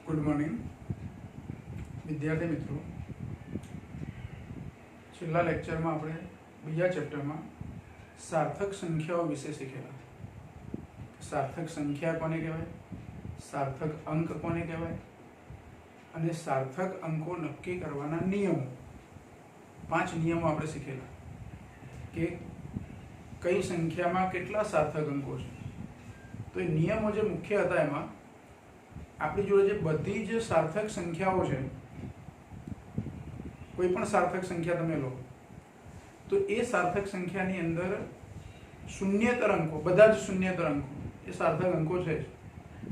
Good morning विद्यार्थी मित्रों। छेल्ला लेक्चर में आपणे बीजा चेप्टर में सार्थक संख्याओं विषे शीखेला। सार्थक संख्या कोने कहेवाय, सार्थक अंक कोने कहेवाय अने सार्थक अंको नक्की करवाना नियमों, 5 नियमों आपणे शीखेला कि कई संख्या में केटला सार्थक अंको छे। तो ये नियमों जो मुख्य हता एमां आपणी जोड़े जे बधी ज सार्थक संख्याओं छे, कोई पण सार्थक संख्या तमे लो तो ए सार्थक संख्यानी अंदर शून्यतर अंको, बधा ज शून्यतर अंको ए सार्थक अंको छे।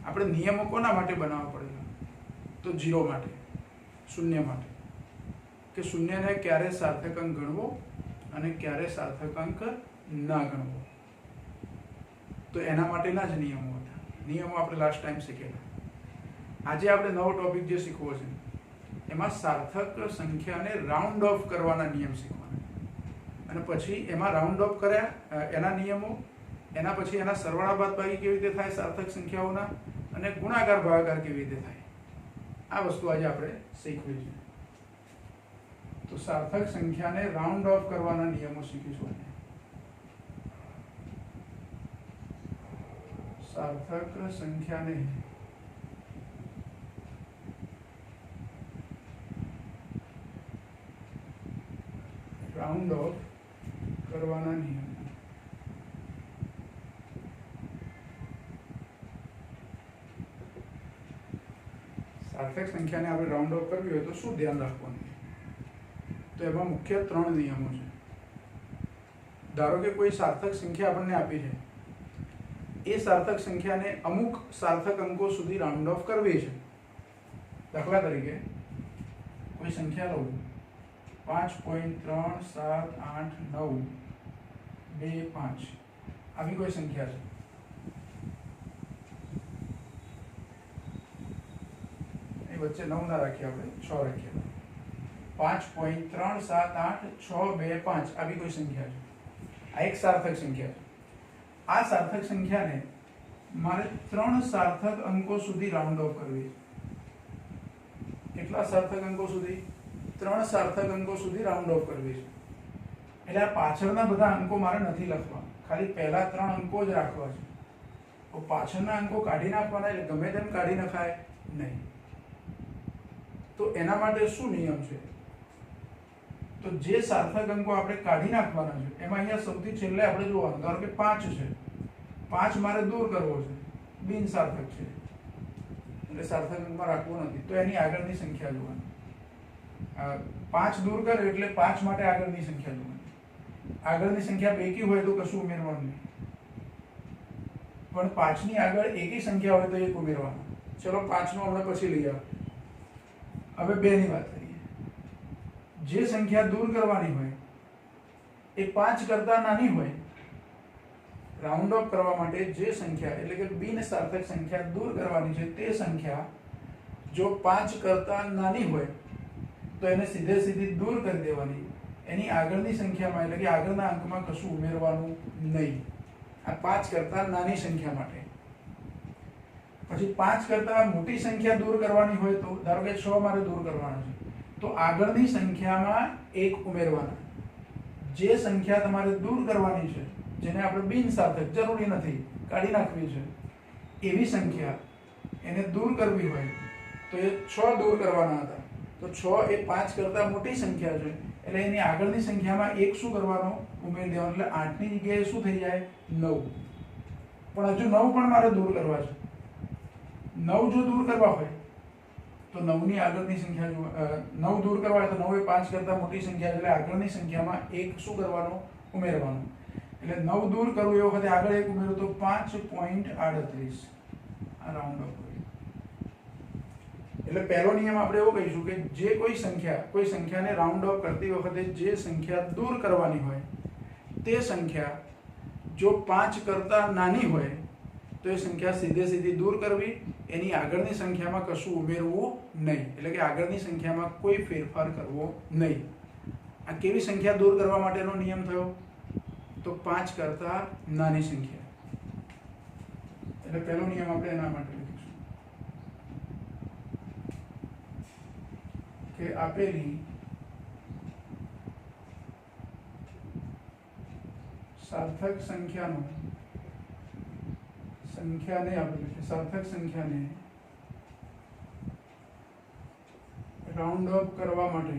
आपणे नियमो कोना माटे बनाववा पड़ेला? तो 0 माटे, शून्य माटे, के शून्य ने क्यारे सार्थक अंक गणवो अने क्यारे सार्थक अंक ना गणवो। तो एना माटेना ज नियमो हता। नियमो आपणे लास्ट टाइम शीखेला। आज आपणे नवो टॉपिक जे शीखवो छे एमां सार्थक संख्या ने राउंड ऑफ करवाना नियम शीखवाना अने पछी एमां राउंड ऑफ कर्या एना नियमो, एना पछी एना सरवाळा बादबाकी केवी रीते थाय सार्थक संख्याओना अने गुणाकार भागाकार केवी रीते थाय, आ वस्तु आज आपणे शीखवी छे। तो सार्थक संख्या ने राउंड ऑफ करवाना नियमो शीखीशुं। सार्थक संख्या ने राउंड ऑफ करवाना नियम। सार्थक संख्या ने आपणे राउंड ऑफ करवी होय तो शुं ध्यान राखवानुं? तो एमां मुख्य 3 नियमो छे। धारो के कोई सार्थक संख्या आपणने आपी छे, ए सार्थक संख्या ने अमुक सार्थक अंको सुधी राउंड ऑफ करवी छे। दाखला तरीके कोई संख्या लो 5.3789225 આવી કોઈ સંખ્યા છે। એ વચ્ચે 9 ના રાખીએ, આપણે 6 રાખીએ। 5.3786225 આવી કોઈ સંખ્યા છે। આ એક સાર્થક સંખ્યા છે। આ સાર્થક સંખ્યાને મારે 3 સાર્થક અંકો સુધી રાઉન્ડ ઓફ કરવી છે। કેટલા સાર્થક અંકો સુધી? 3 सार्थक अंको सुधी राउंड ऑफ करवी छे। એટલે આ પાછળના બધા અંકો મારે નથી લખવા, ખાલી પહેલા 3 અંકો જ રાખવા છે। તો પાછળના અંકો કાઢી નાખવાના, એટલે ગમે તેમ કાઢી નખાય નહીં। તો એના માટે શું નિયમ છે? તો જે સાર્થક અંકો આપણે કાઢી નાખવાના છે એમાં અહીંયા સૌથી છેલ્લે આપણે જોવાનું, ધારો કે 5 છે, 5 મારે દૂર કરવો છે, બિન સાર્થક છે એટલે સાર્થક અંકમાં રાખવો નથી, તો એની આગળની સંખ્યા જોવાની। 5 दूर करे એટલે 5 માટે આગળની સંખ્યા જોવાની। આગળની સંખ્યા બેકી હોય તો કશું ઉમેરવાનું નહીં, પણ 5 ની આગળ એકી સંખ્યા હોય તો એક ઉમેરવાનું। ચલો 5 નો આપણે પછી લઈ આવો। હવે 2 ની વાત કરીએ। જે સંખ્યા દૂર કરવાની હોય એ 5 કરતા નાની હોય, રાઉન્ડ ઓફ કરવા માટે જે સંખ્યા એટલે કે બિન સાર્થક સંખ્યા દૂર કરવાની છે તે સંખ્યા જો 5 કરતા નાની હોય तो એને સીધે સીધી दूर કરી દેવાની। એની આગળની સંખ્યામાં એટલે કે આગળના અંકમાં કશું ઉમેરવાનું નહીં। આ 5 કરતા નાની સંખ્યા માટે। પછી 5 કરતા મોટી સંખ્યા दूर કરવાની હોય તો ધારો કે 6 મારે दूर કરવાનો છે, તો આગળની સંખ્યામાં 1 ઉમેરવાના। જે સંખ્યા તમારે दूर કરવાની છે, જેને આપણે બિન સાર્થક, જરૂરી નથી, કાઢી નાખવી છે, એવી સંખ્યા એને दूर કરવી હોય તો એ 6 दूर કરવાના હતા। तो 6 એ 5 કરતા મોટી સંખ્યા છે એટલે એની આગળની સંખ્યામાં 1 શું કરવાનો? ઉમેરી દેવાનો। એટલે 8 ની જગ્યાએ શું થઈ જાય? 9। પણ હજુ 9 પણ મારે દૂર કરવા છે। 9 જો દૂર કરવા હોય તો 9 ની આગળની સંખ્યા જો 9 દૂર કરવા હોય તો 9 એ 5 કરતા મોટી સંખ્યા છે એટલે આગળની સંખ્યામાં 1 શું કરવાનો? ઉમેરવાનો। એટલે 9 દૂર કરવું એ વખતે આગળ 1 ઉમેરો તો 5.38 આ રાઉન્ડ ઓફ। એટલે પહેલો નિયમ આપણે એવો કહીશું કે જે કોઈ સંખ્યાને રાઉન્ડ ઓફ કરતી વખતે જે સંખ્યા દૂર કરવાની હોય તે સંખ્યા જો 5 કરતા નાની હોય તો એ સંખ્યા સીધે સીધી દૂર કરવી, એની આગળની સંખ્યામાં કશું ઉમેરવું નહીં, એટલે કે આગળની સંખ્યામાં કોઈ ફેરફાર કરવો નહીં। આ કેવી સંખ્યા દૂર કરવા માટેનો નિયમ થયો? તો 5 કરતા નાની સંખ્યા। એટલે પહેલો નિયમ આપણે એના માટે કે આપેલી સાર્થક સંખ્યાને આપેલી છે સાર્થક સંખ્યાને રાઉન્ડ અપ કરવા માટે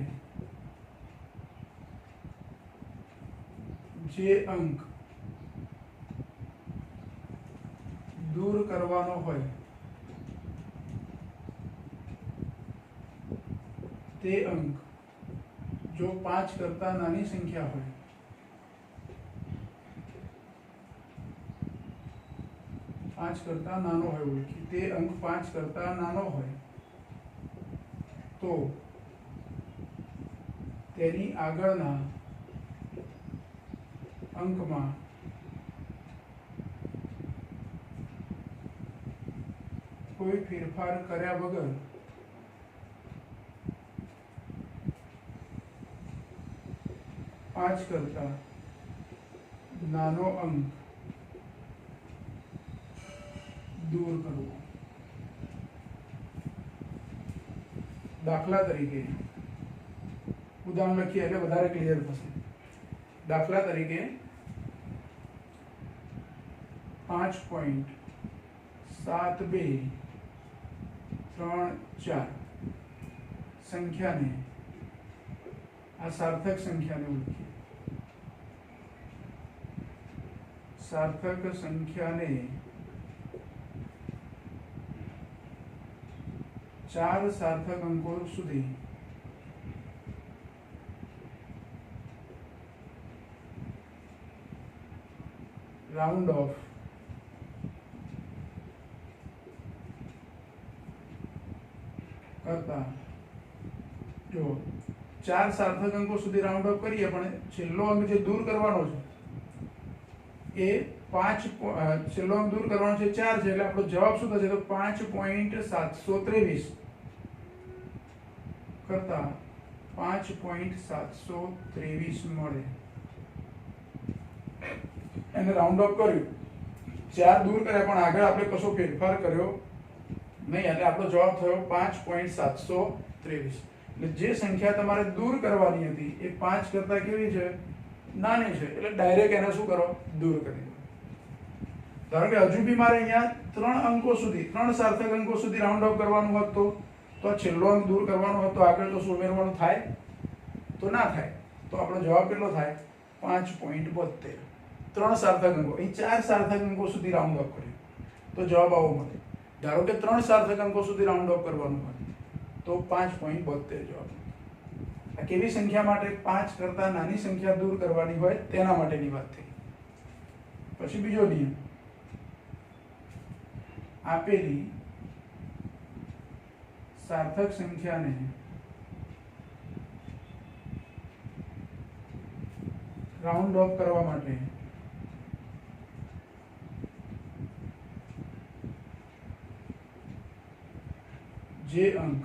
જે અંક દૂર કરવાનો હોય તે અંક જો 5 કરતા નાની સંખ્યા હોય તે અંક 5 કરતા નાનો હોય તો તેની આગળના અંકમાં કોઈ ફેરફાર કર્યા વગર પાંચ કરતા નાનો અંક દૂર કરવો. દાખલા તરીકે ઉદાહરણ લખીએ એટલે વધારે ક્લિયર થશે. દાખલા તરીકે 5.7234 સંખ્યાને આ સાર્થક સંખ્યાને ઓળખીએ. સાર્થક સંખ્યાને 4 સાર્થક અંકો સુધી રાઉન્ડ ઓફ કરતા જો 4 સાર્થક અંકો સુધી રાઉન્ડ ઓફ કરીએ પણ છેલ્લો અંક જે દૂર કરવાનો છે એ 5 છેલ્લો અંક દૂર કરવાનો છે 4 છે એટલે આપણો જવાબ શું થશે તો 5.723 કરતા 5.723 મળે. એને રાઉન્ડ ઓફ કર્યું 4 દૂર કર્યા પણ આગળ આપણે કશો ફેરફાર કર્યો નહીં એટલે આપણો જવાબ થયો 5.723. એટલે જે સંખ્યા તમારે દૂર કરવાની હતી એ 5 કરતા કેવી છે નાની છે એટલે ડાયરેક્ટ એને શું કરો દૂર કરી દો. ધારો કે હજુ બી મારે અહીંયા 3 અંકો સુધી 3 સાર્થક અંકો સુધી રાઉન્ડ ઓફ કરવાનું હોત તો છેલ્લો અંક દૂર કરવાનો હોત તો આગળ તો શું ઉમેરવાનું થાય તો ના થાય. તો આપણો જવાબ કેટલો થાય 5.72. 3 સાર્થક અંકો અહીં 4 સાર્થક અંકો સુધી રાઉન્ડ ઓફ કર્યું તો જવાબ આવો મળે. ધારો કે 3 સાર્થક અંકો સુધી રાઉન્ડ ઓફ કરવાનું હોય તો 5.72 જવાબ. આ કેવી સંખ્યા માટે 5 કરતા નાની સંખ્યા દૂર કરવાની હોય તેના માટેની વાત થઈ. પછી બીજો નિયમ આપેલી સાર્થક સંખ્યાને રાઉન્ડ ઓફ કરવા માટે જે અંક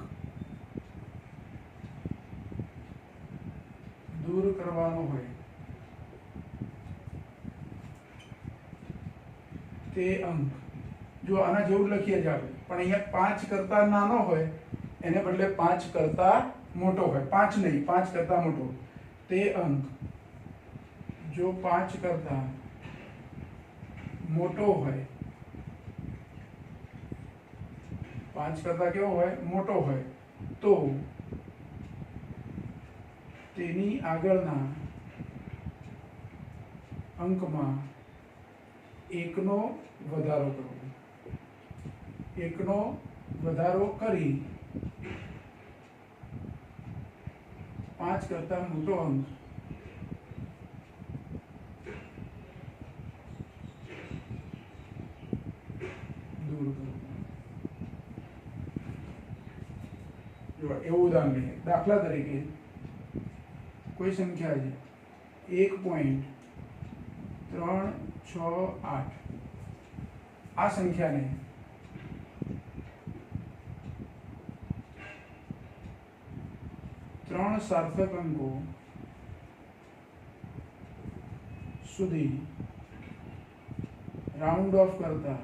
દૂર કરવાનો હોય તે અંક જો આના જેવું લખીએ જ આપણે પણ અહીંયા 5 કરતા નાનો હોય એને બદલે 5 કરતા મોટો હોય 5 નહીં 5 કરતા મોટો તે અંક જો 5 કરતા મોટો હોય 5 કરતા કેવો હોય મોટો હોય તો તેની આગળના અંકમાં 1 નો વધારો કરવો. 1 નો વધારો કરી 5 કરતા મોટો અંક દૂર કરવો. જો એવું ઉદાહરણ લઈએ. દાખલા તરીકે કોઈ સંખ્યા છે 1.368 આ સંખ્યાને ત્રણ સાર્થક અંકો સુધી રાઉન્ડ ઓફ કરતા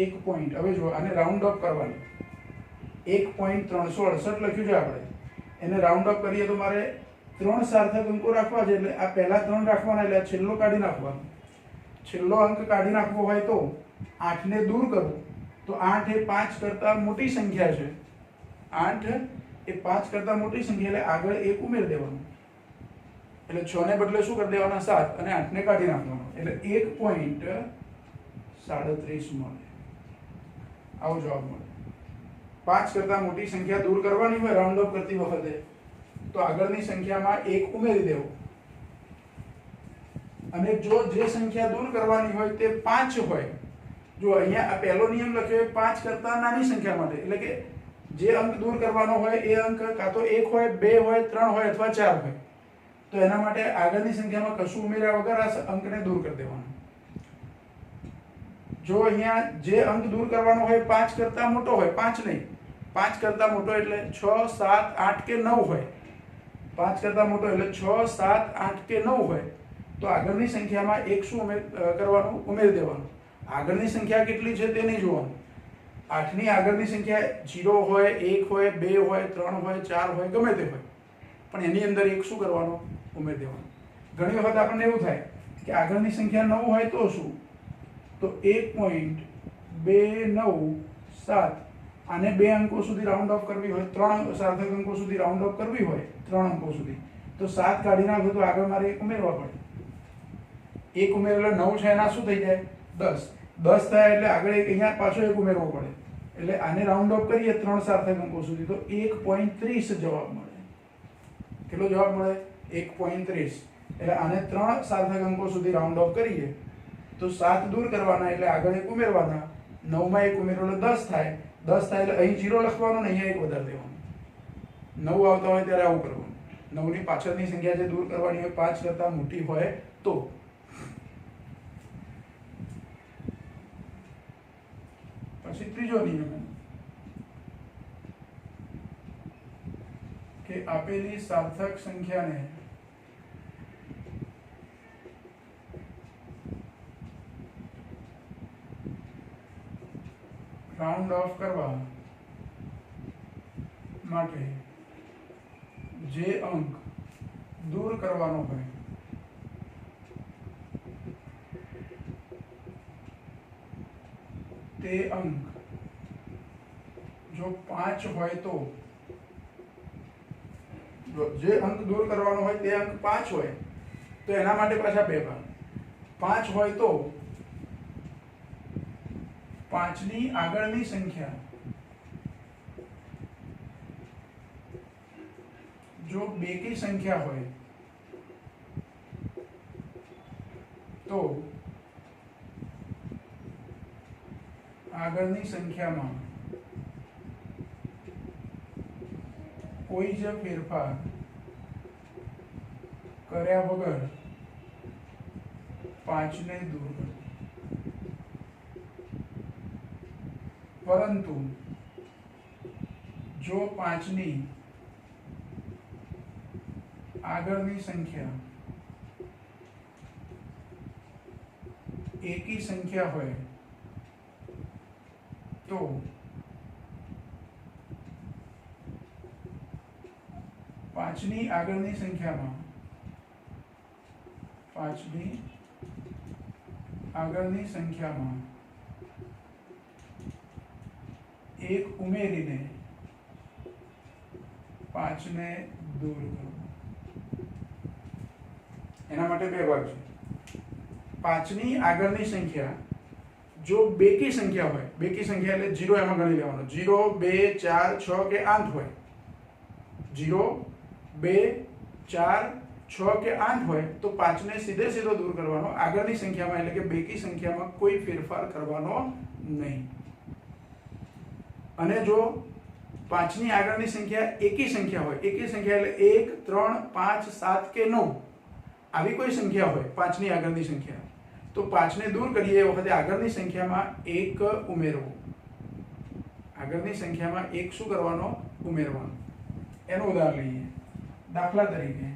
1 પોઈન્ટ, હવે જો આને રાઉન્ડ અપ કરવાનું, 1.368 લખ્યું છે આપણે, એને રાઉન્ડ અપ કરીએ તો મારે 3 સાર્થક અંકો રાખવા છે, એટલે આ પહેલા 3 રાખવાના, એટલે આ છેલ્લો કાઢી નાખવાનો. છેલ્લો અંક કાઢી નાખવો હોય તો 8 ને દૂર કરું તો 8 એ 5 કરતાં મોટી સંખ્યા છે, 8 એ 5 કરતાં મોટી સંખ્યા, એટલે આગળ 1 ઉમેરી દેવાનું, એટલે 6 ને બદલે શું કરી દેવાના 7 અને 8 ને કાઢી નાખવાનો, એટલે 1.37 મળે. આવો જવાબ મળે. 5 કરતાં મોટી સંખ્યા દૂર કરવાની હોય રાઉન્ડ અપ કરતી વખતે તો આગળની સંખ્યામાં 1 ઉમેરી દેવો, અને જો જે સંખ્યા દૂર કરવાની હોય તે 5 હોય, જો અહીંયા આ પહેલો નિયમ લખ્યો 5 કરતાં નાની સંખ્યા માટે, એટલે કે જે અંક દૂર કરવાનો હોય એ અંક કાં તો 1 હોય, 2 હોય, 3 હોય અથવા 4 હોય, તો એના માટે આગળની સંખ્યામાં કશું ઉમેર્યા વગર આ અંકને દૂર કરી દેવાનો. જો અહીંયા જે અંક દૂર કરવાનો હોય 5 કરતાં મોટો હોય, 5 નહીં, 5 કરતાં મોટો એટલે 6, 7, 8 કે 9 હોય, 5 કરતાં મોટો એટલે 6, 7, 8 કે 9 હોય, તો આગળની સંખ્યામાં 1 શું કરવાનું, ઉમેરી દેવાનું. આગળની સંખ્યા કેટલી છે તે નહીં જોવાનું. 8 ની આગળની સંખ્યા 0 હોય, 1 હોય, 2 હોય, 3 હોય, 4 હોય, ગમે તે હોય, પણ એની અંદર 1 શું કરવાનું, ઉમેરી દેવાનું. ઘણી વખત આપણને એવું થાય કે આગળની સંખ્યા 9 હોય તો શું, તો 1.297, આને 2 અંકો સુધી રાઉન્ડ ઓફ કરવી હોય, 3 સાર્થક અંકો સુધી રાઉન્ડ ઓફ કરવી હોય, 3 અંકો સુધી, તો 7 કાઢી નાખો તો આગળ મારે 1 ઉમેરવા પડે. 1 ઉમેરેલો 9 છે, એના શું થઈ જાય, 10. 10 થાય એટલે આગળ અહીંયા પાછો 1 ઉમેરવો પડે, એટલે આને રાઉન્ડ ઓફ કરીએ 3 સાર્થક અંકો સુધી તો 1.30 જવાબ મળે. કેટલો જવાબ મળે, 1.30. એટલે આને 3 સાર્થક અંકો સુધી રાઉન્ડ ઓફ કરીએ તો 7 દૂર કરવાના, એટલે આગળ 1 ઉમેરવાના, 9 માં 1 ઉમેરો એટલે 10 થાય. 10 થાય એટલે અહીં 0 લખવાનું ને અહીંયા 1 વધારી દેવાનું. 9 આવતા હોય ત્યારે આવું કરવાનું. 9 ની પાછળની સંખ્યા જે દૂર કરવાની હોય 5 કરતાં મોટી હોય તો. પછી ત્રીજો નિયમ કે આપેલી સાર્થક સંખ્યાને રાઉન્ડ ઓફ કરવા માટે જે અંક દૂર કરવાનો હોય તે અંક જો 5 હોય તો, જે અંક દૂર કરવાનો હોય તે અંક 5 હોય તો એના માટે પાછા 2 ભાગ. 5 હોય તો 5 ની આગળની સંખ્યા જો બેકી સંખ્યા હોય તો આગળની સંખ્યામાં કોઈ જ ફેરફાર કર્યા વગર 5 ને દૂર કરો. પરંતુ જો 5 ની આગળની સંખ્યા એકી સંખ્યા હોય તો 5 ની આગળની સંખ્યામાં 5 ની આગળની સંખ્યામાં 1 ઉમેરીને 5 ને દૂર કરો. એના માટે 2 ભાગ છે. 5 ની આગળની સંખ્યા જો બેકી સંખ્યા હોય, બેકી સંખ્યા એટલે 0 એમાં ગણી લેવાનો, 0, 2, 4, 6 કે 8 હોય, 0, 2, 4, 6 કે 8 હોય તો 5 ને સીધે સીધો દૂર કરવાનો, આગળની સંખ્યામાં એટલે કે બેકી સંખ્યામાં કોઈ ફેરફાર કરવાનો નહીં. અને જો 5 ની આગળની સંખ્યા એકી સંખ્યા હોય, એકી સંખ્યા એટલે 1, 3, 5, 7 કે 9 આવી કોઈ સંખ્યા હોય 5 ની આગળની સંખ્યા, તો 5 ને દૂર કરીએ એ વખતે આગળની સંખ્યામાં 1 ઉમેરવો. આગળની સંખ્યામાં 1 શું કરવાનો, ઉમેરવાનો. એનું ઉદાહરણ લઈએ. દાખલા તરીકે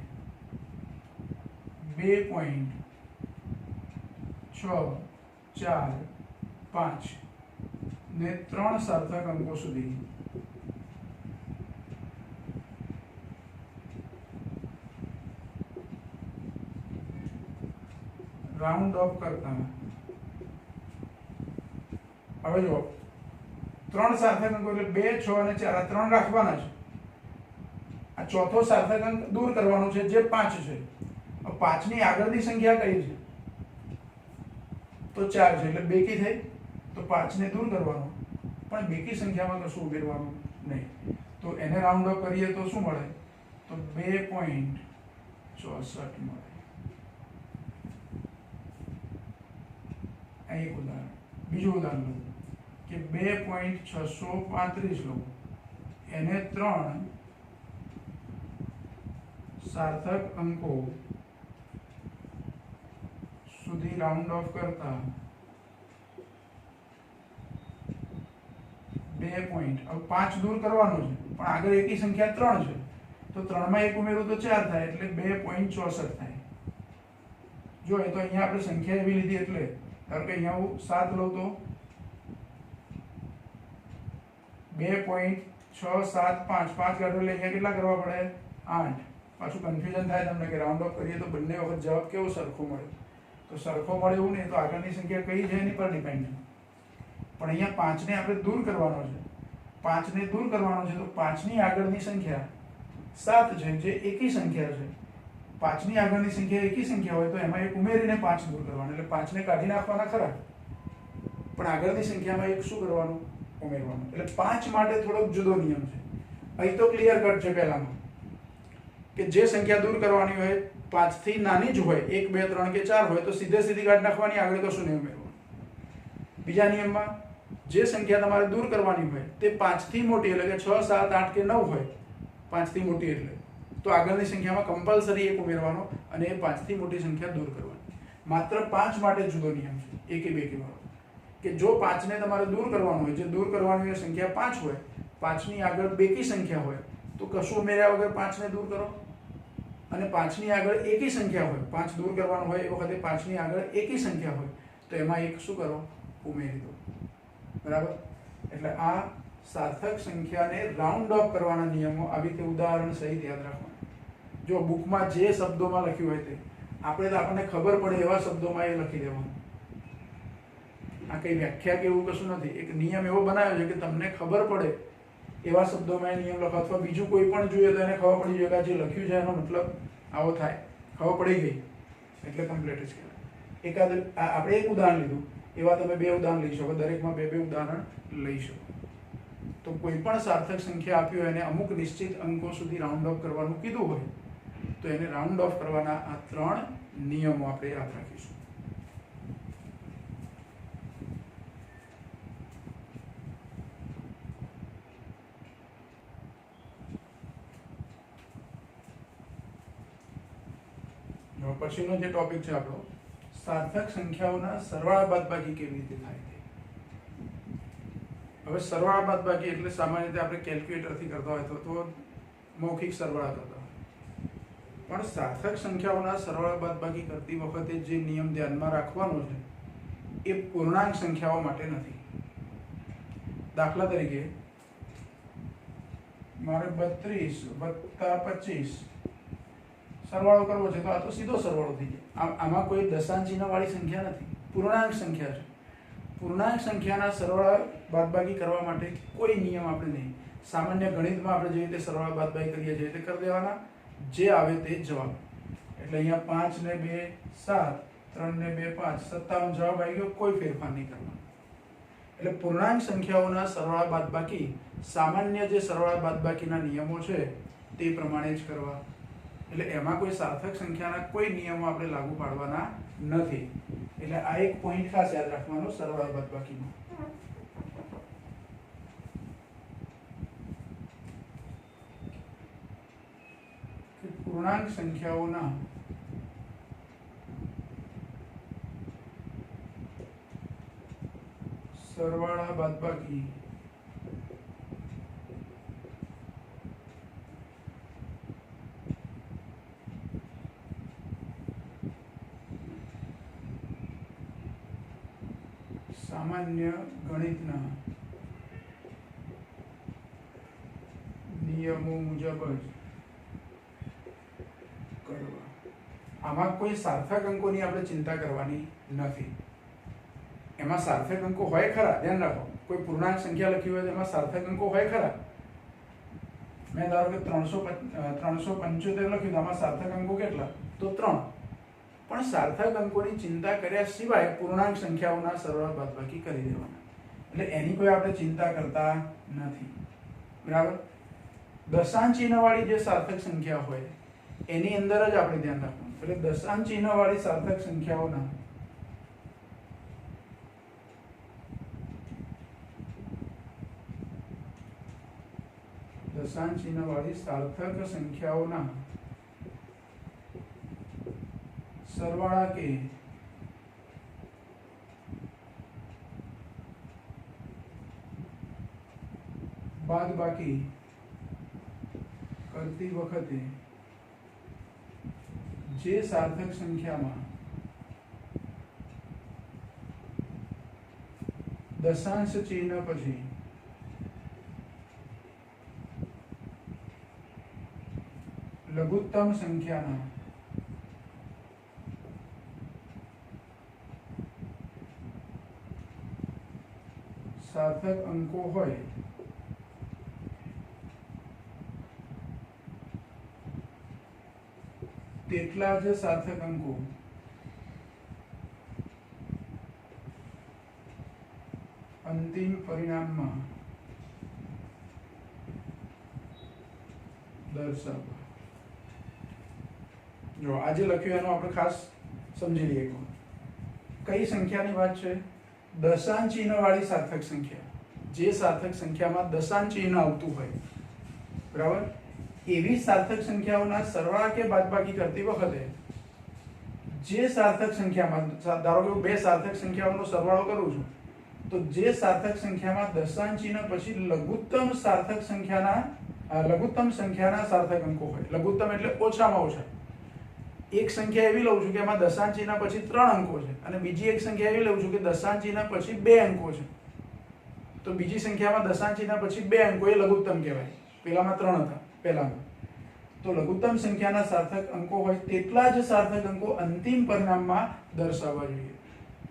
2.645 ને 3 સાર્થક અંકો સુધી રાઉન્ડ ઓફ કરતા, હવે જો 3 સાર્થક અંકો એટલે 2, 6 અને 4 આ 3 રાખવાના છે. આ ચોથો સાર્થક અંક દૂર કરવાનો છે જે 5 છે. હવે 5 ની આગળની સંખ્યા કઈ છે? તો 4 છે એટલે બેકી થઈ, તો 5 ને દૂર કરવાનો, પણ બેકી સંખ્યામાં કશું ઉમેરવાનું નહીં. તો એને રાઉન્ડ ઓફ કરીએ તો શું મળે? તો 2.64 મળે. આ એક ઉદાહરણ. બીજું ઉદાહરણ લો કે 2.635 લો, એને 3 સાર્થક અંકો સુધી રાઉન્ડ ઓફ કરતા 2 પોઈન્ટ, હવે 5 દૂર કરવાનું છે પણ આગળ એકી સંખ્યા 3 છે, તો 3 માં 1 ઉમેરું તો 4 થાય એટલે 2.64 થાય. જો એ તો અહીંયા આપણે સંખ્યા એવી લીધી એટલે ધારો કે અહીંયા હું 7 લઉં તો 2.675 5 કાઢો એટલે અહીંયા કેટલા કરવા પડે? 8. પાછું કન્ફ્યુઝન થાય તમને કે રાઉન્ડ ઓફ કરીએ તો બંને વખત જવાબ કેવો સરખો મળે? તો સરખો મળે એવું નહીં, તો આગળની સંખ્યા કઈ છે એની પર ડિપેન્ડ છે. પણ અહીંયા 5 ને આપણે દૂર કરવાનો છે. 5 ને દૂર કરવાનો છે તો 5 ની આગળની સંખ્યા 7 છે જે એકી સંખ્યા છે. 5 ની આગળની સંખ્યા એકી સંખ્યા હોય તો એમાં એક ઉમેરીને 5 દૂર કરવાનો, એટલે 5 ને કાઢી નાખવાના ખરા, પણ આગળની સંખ્યામાં એક શું કરવાનું? ઉમેરવાનું. એટલે 5 માટે થોડોક જુદો નિયમ છે. અહીં તો ક્લિયર કટ છે પહેલામાં કે જે સંખ્યા દૂર કરવાની હોય 5 થી નાની જ હોય, 1 2 3 કે 4 હોય તો સીધે સીધી કાઢી નાખવાની, આગળ કશું નહીં ઉમેરવાનું. બીજા નિયમમાં જે સંખ્યા તમારે દૂર કરવાની હોય તે 5 થી મોટી એટલે કે 6 7 8 કે 9 હોય, 5 થી મોટી એટલે, તો આગળની સંખ્યામાં કમ્પલસરી એક ઉમેરવાનો અને એ 5 થી મોટી સંખ્યા દૂર કરવાની. માત્ર 5 માટે જુદો નિયમ છે, એકી બેકી વાળો, કે જો 5 ને તમારે દૂર કરવાનું હોય, જે દૂર કરવાની સંખ્યા 5 હોય, 5 ની આગળ બેકી સંખ્યા હોય તો કશું ઉમેર્યા વગર 5 ને દૂર કરો, અને 5 ની આગળ એકી સંખ્યા હોય, 5 દૂર કરવાનું હોય એ વખતે 5 ની આગળ એકી સંખ્યા હોય તો એમાં એક શું કરો? ઉમેરી દો. બરાબર? એટલે આ સાર્થક સંખ્યાને રાઉન્ડ ઓફ કરવાના નિયમો આવી રીતે ઉદાહરણ સહિત યાદ રાખવાના. જો બુકમાં જે શબ્દોમાં લખ્યું હોય તે આપણે તો આપણને ખબર પડે એવા શબ્દોમાં એ લખી દેવાનું. આ કઈ વ્યાખ્યા કે એવું કશું નથી, એક નિયમ એવો બનાવ્યો છે કે તમને ખબર પડે એવા શબ્દોમાં એ નિયમ લખો, અથવા બીજું કોઈ પણ જોઈએ તો એને ખબર પડી જાય કે જે લખ્યું છે એનો મતલબ આવો થાય, ખબર પડી ગઈ એટલે કમ્પ્લીટ જ કહેવાય. એકાદ આપણે એક ઉદાહરણ લીધું, એવા તમે 2 ઉદાહરણ લઈ શકો, દરેકમાં 2 ઉદાહરણ લઈ શકો. તો કોઈ પણ સાર્થક સંખ્યા આપી હોય એને અમુક નિશ્ચિત અંકો સુધી રાઉન્ડ ઓફ કરવાનું કીધું હોય તો એને રાઉન્ડ ઓફ કરવાના આ 3 નિયમો આપણે યાદ રાખીશું. પછીનો જે ટોપિક છે આપણો, સાર્થક સંખ્યાઓના સરવાળા બાદબાકી કેવી રીતે થાય છે. હવે સરવાળા બાદબાકી એટલે સામાન્ય રીતે આપણે કેલ્ક્યુલેટરથી કરતા હોય તો મૌખિક સરવાળા કરતા હોય, પણ સાર્થક સંખ્યાઓના સરવાળા બાદબાકી કરતી વખતે જે નિયમ ધ્યાનમાં રાખવાનો છે એ પૂર્ણાંક સંખ્યાઓ માટે નથી. દાખલા તરીકે મારે 32 + 25 સરવાળો કરવો છે તો આ તો સીધો સરવાળો થઈ જાય. આમાં કોઈ દશાંશ ચિહ્ન વાળી સંખ્યા નથી, પૂર્ણાંક સંખ્યા છે. પૂર્ણાંક સંખ્યાના સરવાળા બાદબાકી કરવા માટે કોઈ નિયમ આપણે નહીં. સામાન્ય ગણિતમાં આપણે જે રીતે સરવાળા બાદબાકી કરીએ છીએ તે કરી દેવાના, જે આવે તે જવાબ. એટલે અહીંયા 5 ને 2 7, 3 ને 2 5, 57 જવાબ આવી ગયો, કોઈ ફેરફાર નહીં કરવાનો. એટલે પૂર્ણાંક સંખ્યાઓના સરવાળા બાદબાકી સામાન્ય જે સરવાળા બાદબાકીના નિયમો છે તે પ્રમાણે જ કરવા. એટલે એમાં કોઈ સાર્થક સંખ્યાના કોઈ નિયમો આપણે લાગુ પાડવાના નથી. એટલે આ એક પોઈન્ટ ખાસ યાદ રાખવાનો સરવાળા બાદબાકીનો. પૂર્ણાંક સંખ્યાઓના સરવાળા બાદબાકી સામાન્ય ગણિતના નિયમો મુજબ જ કરવા। આમાં કોઈ સાર્થક અંકોની આપણે ચિંતા કરવાની નથી। એમાં સાર્થક અંકો હોય ખરા, ધ્યાન રાખો। કોઈ પૂર્ણાંક સંખ્યા લખી હોય તો એમાં સાર્થક અંકો હોય ખરા। મેં ધારો કે 375 લખ્યું તો આમાં સાર્થક અંકો કેટલા? તો 3। પણ સાર્થક અંકોની ચિંતા કર્યા સિવાય પૂર્ણાંક સંખ્યાઓના સરવાળા બાદબાકી કરી દેવાના, એટલે એની કોઈ આપણે ચિંતા કરતા નથી, બરાબર। દશાંશ ચિહ્નવાળી જે સાર્થક સંખ્યા હોય એની અંદર જ આપણે ધ્યાન રાખવાનું। એટલે દશાંશ ચિહ્નવાળી સાર્થક સંખ્યાઓના સરવાળા કે બાદબાકી કરતી વખતે જે સાર્થક સંખ્યામાં દશાંશ ચિહ્ન પછી લઘુત્તમ સંખ્યાના સાર્થક અંકો હોય તેટલા જ સાર્થક અંકો અંતિમ પરિણામમાં દર્શાવવા। જો આજે લખ્યું એનો આપણે ખાસ સમજી લઈએ। કઈ સંખ્યાની વાત છે? દશાંશ ચિહ્ન વાળી સાર્થક સંખ્યા। જે સાર્થક સંખ્યામાં દશાંશ ચિહ્ન આવતું હોય, બરાબર, એવી સાર્થક સંખ્યાઓના સરવાળા કે બાદબાકી કરતી વખતે જે સાર્થક સંખ્યામાં, ધારો કે હું બે સાર્થક સંખ્યાઓનો સરવાળો કરું છું, તો જે સાર્થક સંખ્યામાં દશાંશ ચિહ્ન પછી લઘુત્તમ સંખ્યાના સાર્થક અંકો હોય, લઘુત્તમ એટલે ઓછામાં ઓછા। એક સંખ્યા એવી લઉં છું કે એમાં દશાંશ ચિહ્ન પછી 3 અંકો છે, અને બીજી એક સંખ્યા એવી લઉં છું કે દશાંશ ચિહ્ન પછી 2 અંકો છે, તો બીજી સંખ્યામાં દશાંશ ચિહ્ન પછી 2 અંકો એ લઘુત્તમ કહેવાય। પેલામાં 3 હતા, પહેલામાં તો લઘુત્તમ સંખ્યાના સાર્થક અંકો હોય તેટલા જ સાર્થક અંકો અંતિમ પરિણામમાં દર્શાવવા જોઈએ।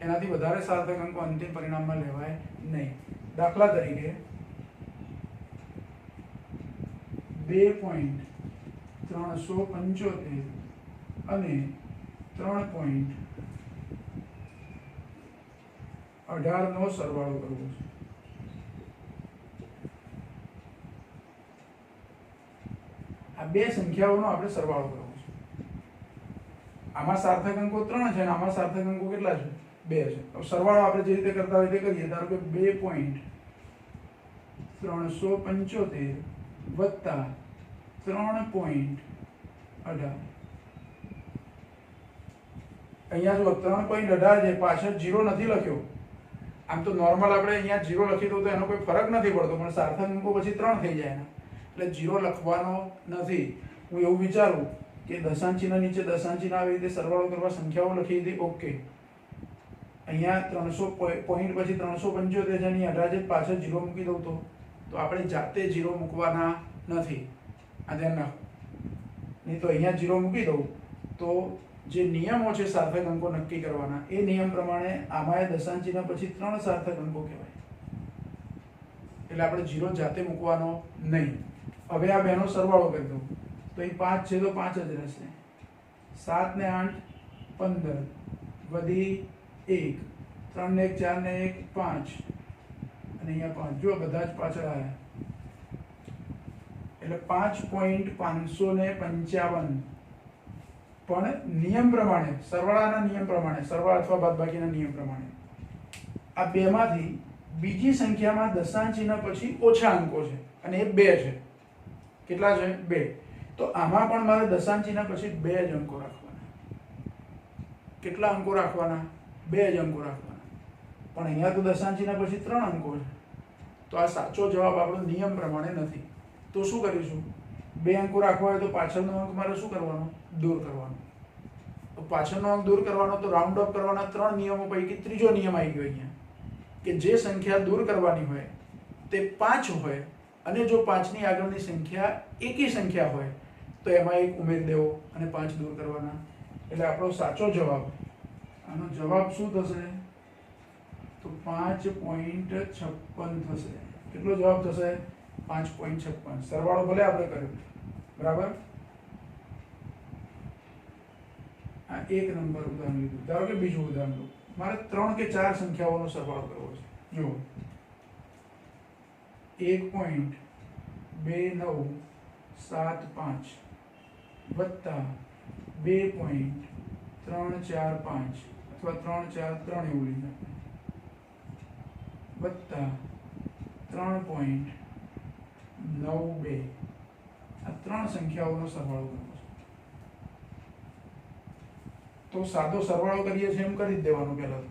એનાથી વધારે સાર્થક અંકો અંતિમ પરિણામમાં લેવાય નહીં। દાખલા તરીકે 2.375 અને 3.18 નો સરવાળો કરવો છે। આ બે સંખ્યાઓનો આપણે સરવાળો કરવો છે। આમાં સાર્થક અંકો 3 છે અને આમાં સાર્થક અંકો કેટલા છે? 2 છે। તો સરવાળો આપણે જે રીતે કરતા હોય તે કરીએ। ધારો કે 2.375 વત્તા 3.18। અહીંયા જો 3.18 છે, પાછળ 0 નથી લખ્યો। આમ તો નોર્મલ આપણે અહીંયા 0 લખી દઉં તો એનો કોઈ ફરક નથી પડતો, પણ સાર્થક અંકો પછી 3 થઈ જાય એના, એટલે 0 લખવાનો નથી। હું એવું વિચારું કે દશાંશ ચિહ્ન નીચે દશાંશ ચિહ્ન આવી રીતે સરવાળો કરવા સંખ્યાઓ લખી દીધી, ઓકે। અહીંયા 300 પોઈન્ટ પછી 375 છે, એની 18 પાછળ 0 મૂકી દઉં તો આપણે જાતે 0 મૂકવાના નથી, આ ધ્યાન રાખો। નહીં તો અહીંયા 0 મૂકી દઉં તો જે નિયમો છે સાર્થક અંકો નક્કી કરવાના, એ નિયમ પ્રમાણે આમાં દશાંશ ચિહ્ન પછી 3 સાર્થક અંકો કહેવાય, એટલે આપણે 0 જાતે મૂકવાનો નહીં। હવે આ બેનો સરવાળો કરી દઉં તો અહીં 5 છે તો 5 જ રહેશે। 7 ને 8 15 વધી 1, 3 ને 1 4 ને 1 5 અને અહીંયા 5, જો બધા જ પાછળ આવ્યા, એટલે 5.555। પણ નિયમ પ્રમાણે, સરવાળાના નિયમ પ્રમાણે, સરવાળા અથવા બાદબાકીના નિયમ પ્રમાણે આ બેમાંથી બીજી સંખ્યામાં દશાંશ ચિહ્ન પછી ઓછા અંકો છે અને એ 2 છે। કેટલા છે? 2। તો આમાં પણ મારે દશાંશ ચિહ્ન પછી 2 જ અંકો રાખવાના। કેટલા અંકો રાખવાના? 2 જ અંકો રાખવાના। પણ અહીંયા તો દશાંશ ચિહ્ન પછી 3 અંકો છે, તો આ સાચો જવાબ આપણો નિયમ પ્રમાણે નથી। તો શું કરીશું? 2 અંકો રાખવા હોય તો પાછળનો અંક મારે શું કરવાનો? દૂર કરવાનો। તો પાછળનો અંક દૂર કરવાનો તો રાઉન્ડ અપ કરવાના 3 નિયમો પૈકી ત્રીજો નિયમ આવી ગયો અહીંયા, કે જે સંખ્યા દૂર કરવાની હોય તે 5 હોય અને જો 5 ની આગળની સંખ્યા એકી સંખ્યા હોય તો એમાં એક ઉમેરી દેવો અને 5 દૂર કરવાના. એટલે આપણો સાચો જવાબ, આનો જવાબ શું થશે? તો 5.56 થશે. કેટલો જવાબ થશે? 5.56. સરવાળો ભલે આપણે કર્યો, બરાબર. આ એક નંબર ઉદાહરણ લીધું. ધારો કે બીજું ઉદાહરણ લો. મારે 3 કે 4 સંખ્યાઓનો સરવાળો કરવો છે. જુઓ, 1.2975 વત્તા 2.345 અથવા 343 એવું લીધું વત્તા 3.92. આ 3 સંખ્યાઓનો સરવાળો કરવો છે. તો સાદો સરવાળો કરીએ છીએ એમ કરી જ દેવાનો. પહેલા તો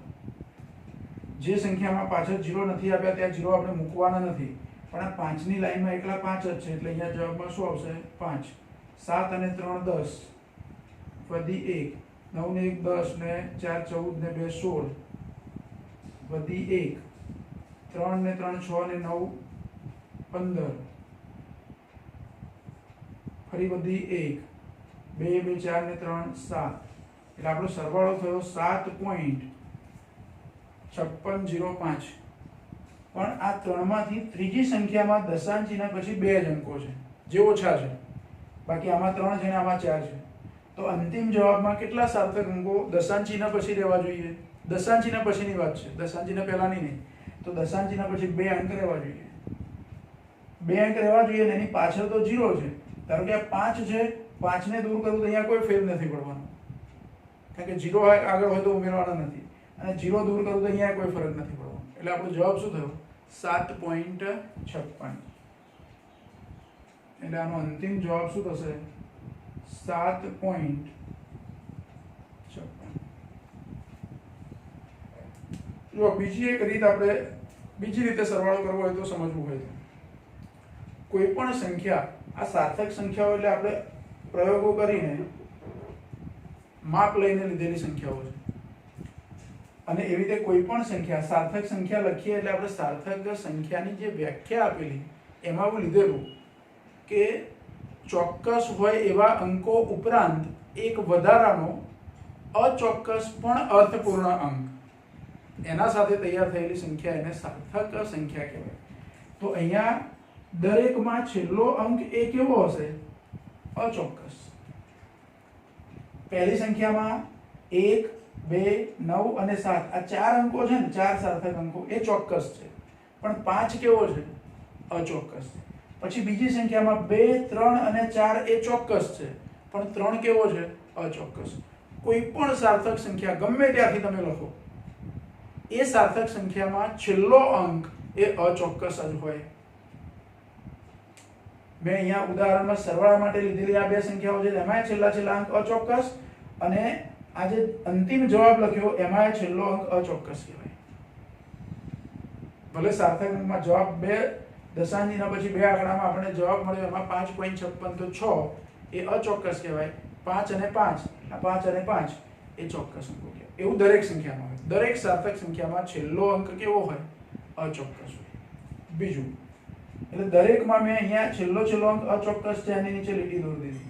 જે સંખ્યામાં પાછળ 0 નથી આપ્યા ત્યાં 0 આપણે મૂકવાના નથી, પણ આ 5 ની લાઈનમાં એકલા 5 જ છે એટલે અહીંયા જવાબમાં શું આવશે? 5. 7 અને 3 10 વધી 1, 9 ને 1 10 ને 4 14 ને 2 16 વધી 1, 3 ને 3 6 ને 9 15 ફરી વધી 1, 2 2 4 ને 3 7. એટલે આપણો સરવાળો થયો 7.5605. પણ આ ત્રણમાંથી ત્રીજી સંખ્યામાં દશાંશ ચિહ્ન પછી 2 જ અંકો છે જે ઓછા છે. બાકી આમાં 3 છે ને આમાં 4 છે. તો અંતિમ જવાબમાં કેટલા સાર્થક અંકો દશાંશ ચિહ્ન પછી રહેવા જોઈએ? દશાંશ ચિહ્ન પછીની વાત છે, દશાંશ ચિહ્ન પહેલાની નહીં. તો દશાંશ ચિહ્ન પછી 2 અંક રહેવા જોઈએ. 2 અંક રહેવા જોઈએ ને એની પાછળ તો 0 છે. ધારો કે આ 5 છે, 5 ને દૂર કરું તો અહીંયા કોઈ ફેર નથી પડવાનો, કારણ કે 0 આગળ હોય તો ઉમેરવાના નથી, અને 0 દૂર કરું તો અહીંયા કોઈ ફરક નથી પડવાનો. એટલે આપણો જવાબ શું થયો? 7.56. એટલે આનો અંતિમ જવાબ શું થશે? 7.56. જો બીજી એક રીત આપણે બીજી રીતે સરવાળો કરવો હોય તો સમજવું હોય તો, કોઈ પણ સંખ્યા, આ સાર્થક સંખ્યાઓ એટલે આપણે પ્રયોગો કરીને માપ લઈને લીધેલી સંખ્યાઓ છે. અને એવી રીતે કોઈ પણ સંખ્યા, સાર્થક સંખ્યા લખીએ એટલે આપણે સાર્થક સંખ્યાની જે વ્યાખ્યા આપેલી એમાં એવું લીધેલું કે ચોક્કસ હોય એવા અંકો ઉપરાંત એક વધારાનો અચોક્કસ પણ અર્થપૂર્ણ અંક, એના સાથે તૈયાર થયેલી સંખ્યા એને સાર્થક સંખ્યા કહેવાય. તો અહીંયા દરેકમાં છેલ્લો અંક એ કેવો હશે? અચોક્કસ. પહેલી સંખ્યામાં 1 2 9 અને 7 આ 4 અંકો છે ને, 4 સાર્થક અંકો એ ચોક્કસ છે, પણ 5 કેવો છે? અચોક્કસ. પછી બીજી સંખ્યામાં 2 3 અને 4 એ ચોક્કસ છે, પણ 3 કેવો છે? અચોક્કસ. કોઈ પણ સાર્થક સંખ્યા ગમે ત્યાંથી તમે લખો, એ સાર્થક સંખ્યામાં છેલ્લો અંક એ અચોક્કસ જ હોય. મેં અહીંયા ઉદાહરણમાં સરવાળા માટે લીધેલી આ બે સંખ્યાઓ છે, એમાં છેલ્લા અંક અચોક્કસ, અને આ જે અંતિમ જવાબ લખ્યો એમાં છેલ્લો અંક અચોક્કસ કહેવાય. ભલે સાર્થક અંકમાં જવાબ 2 દશાંશના પછી 2 આંકડામાં આપણને જવાબ મળ્યો એમાં 5.56 તો 6 એ અચોક્કસ કહેવાય. 5 અને 5, આ 5 અને 5 એ ચોક્કસ અંકો કહેવાય. એવું દરેક સંખ્યામાં હોય. દરેક સાર્થક સંખ્યામાં છેલ્લો અંક કેવો હોય? અચોક્કસ હોય. બીજું, એટલે દરેકમાં મેં અહીંયા છેલ્લો અંક અચોક્કસ છે, આની નીચે લીટી દોરી દીધી.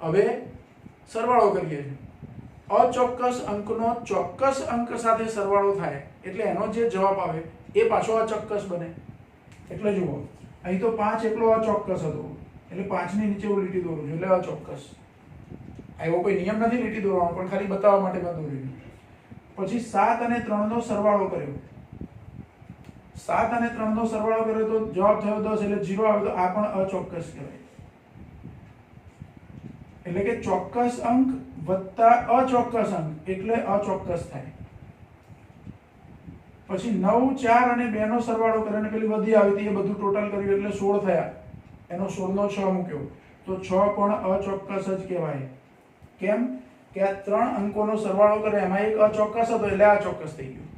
હવે સરવાળો કરીએ છીએ. અચોક્કસ અંકનો ચોક્કસ અંક સાથે સરવાળો થાય એટલે એનો જે જવાબ આવે એ પાછો અચોક્કસ બને. એટલે જુઓ, અહીં તો 5 એકલો અચોક્કસ હતો, એટલે 5 ની નીચે હું લીટી દોરું છું એટલે અચોક્કસ. એવો કોઈ નિયમ નથી લીટી દોરવાનો, પણ ખાલી બતાવવા માટે મેં દોર્યું. પછી 7 અને 3 નો સરવાળો કર્યો. 7 અને 3 નો સરવાળો કર્યો તો જવાબ થયો 10, એટલે 0 આવે તો આ પણ અચોક્કસ કહેવાય. એટલે કે ચોક્કસ અંક વત્તા અચોક્કસ અંક એટલે અચોક્કસ થાય. પછી 9 4 અને 2 નો સરવાળો કર્યો અને પેલી વધી આવી હતી એ બધું ટોટલ કર્યું એટલે 16 થયા. એનો 16 નો 6 મૂક્યો તો 6 પણ અચોક્કસ જ કહેવાય. કેમ કે આ 3 અંકોનો સરવાળો કર્યો એમાં એક અચોક્કસ હતો એટલે આ ચોક્કસ થઈ ગયું.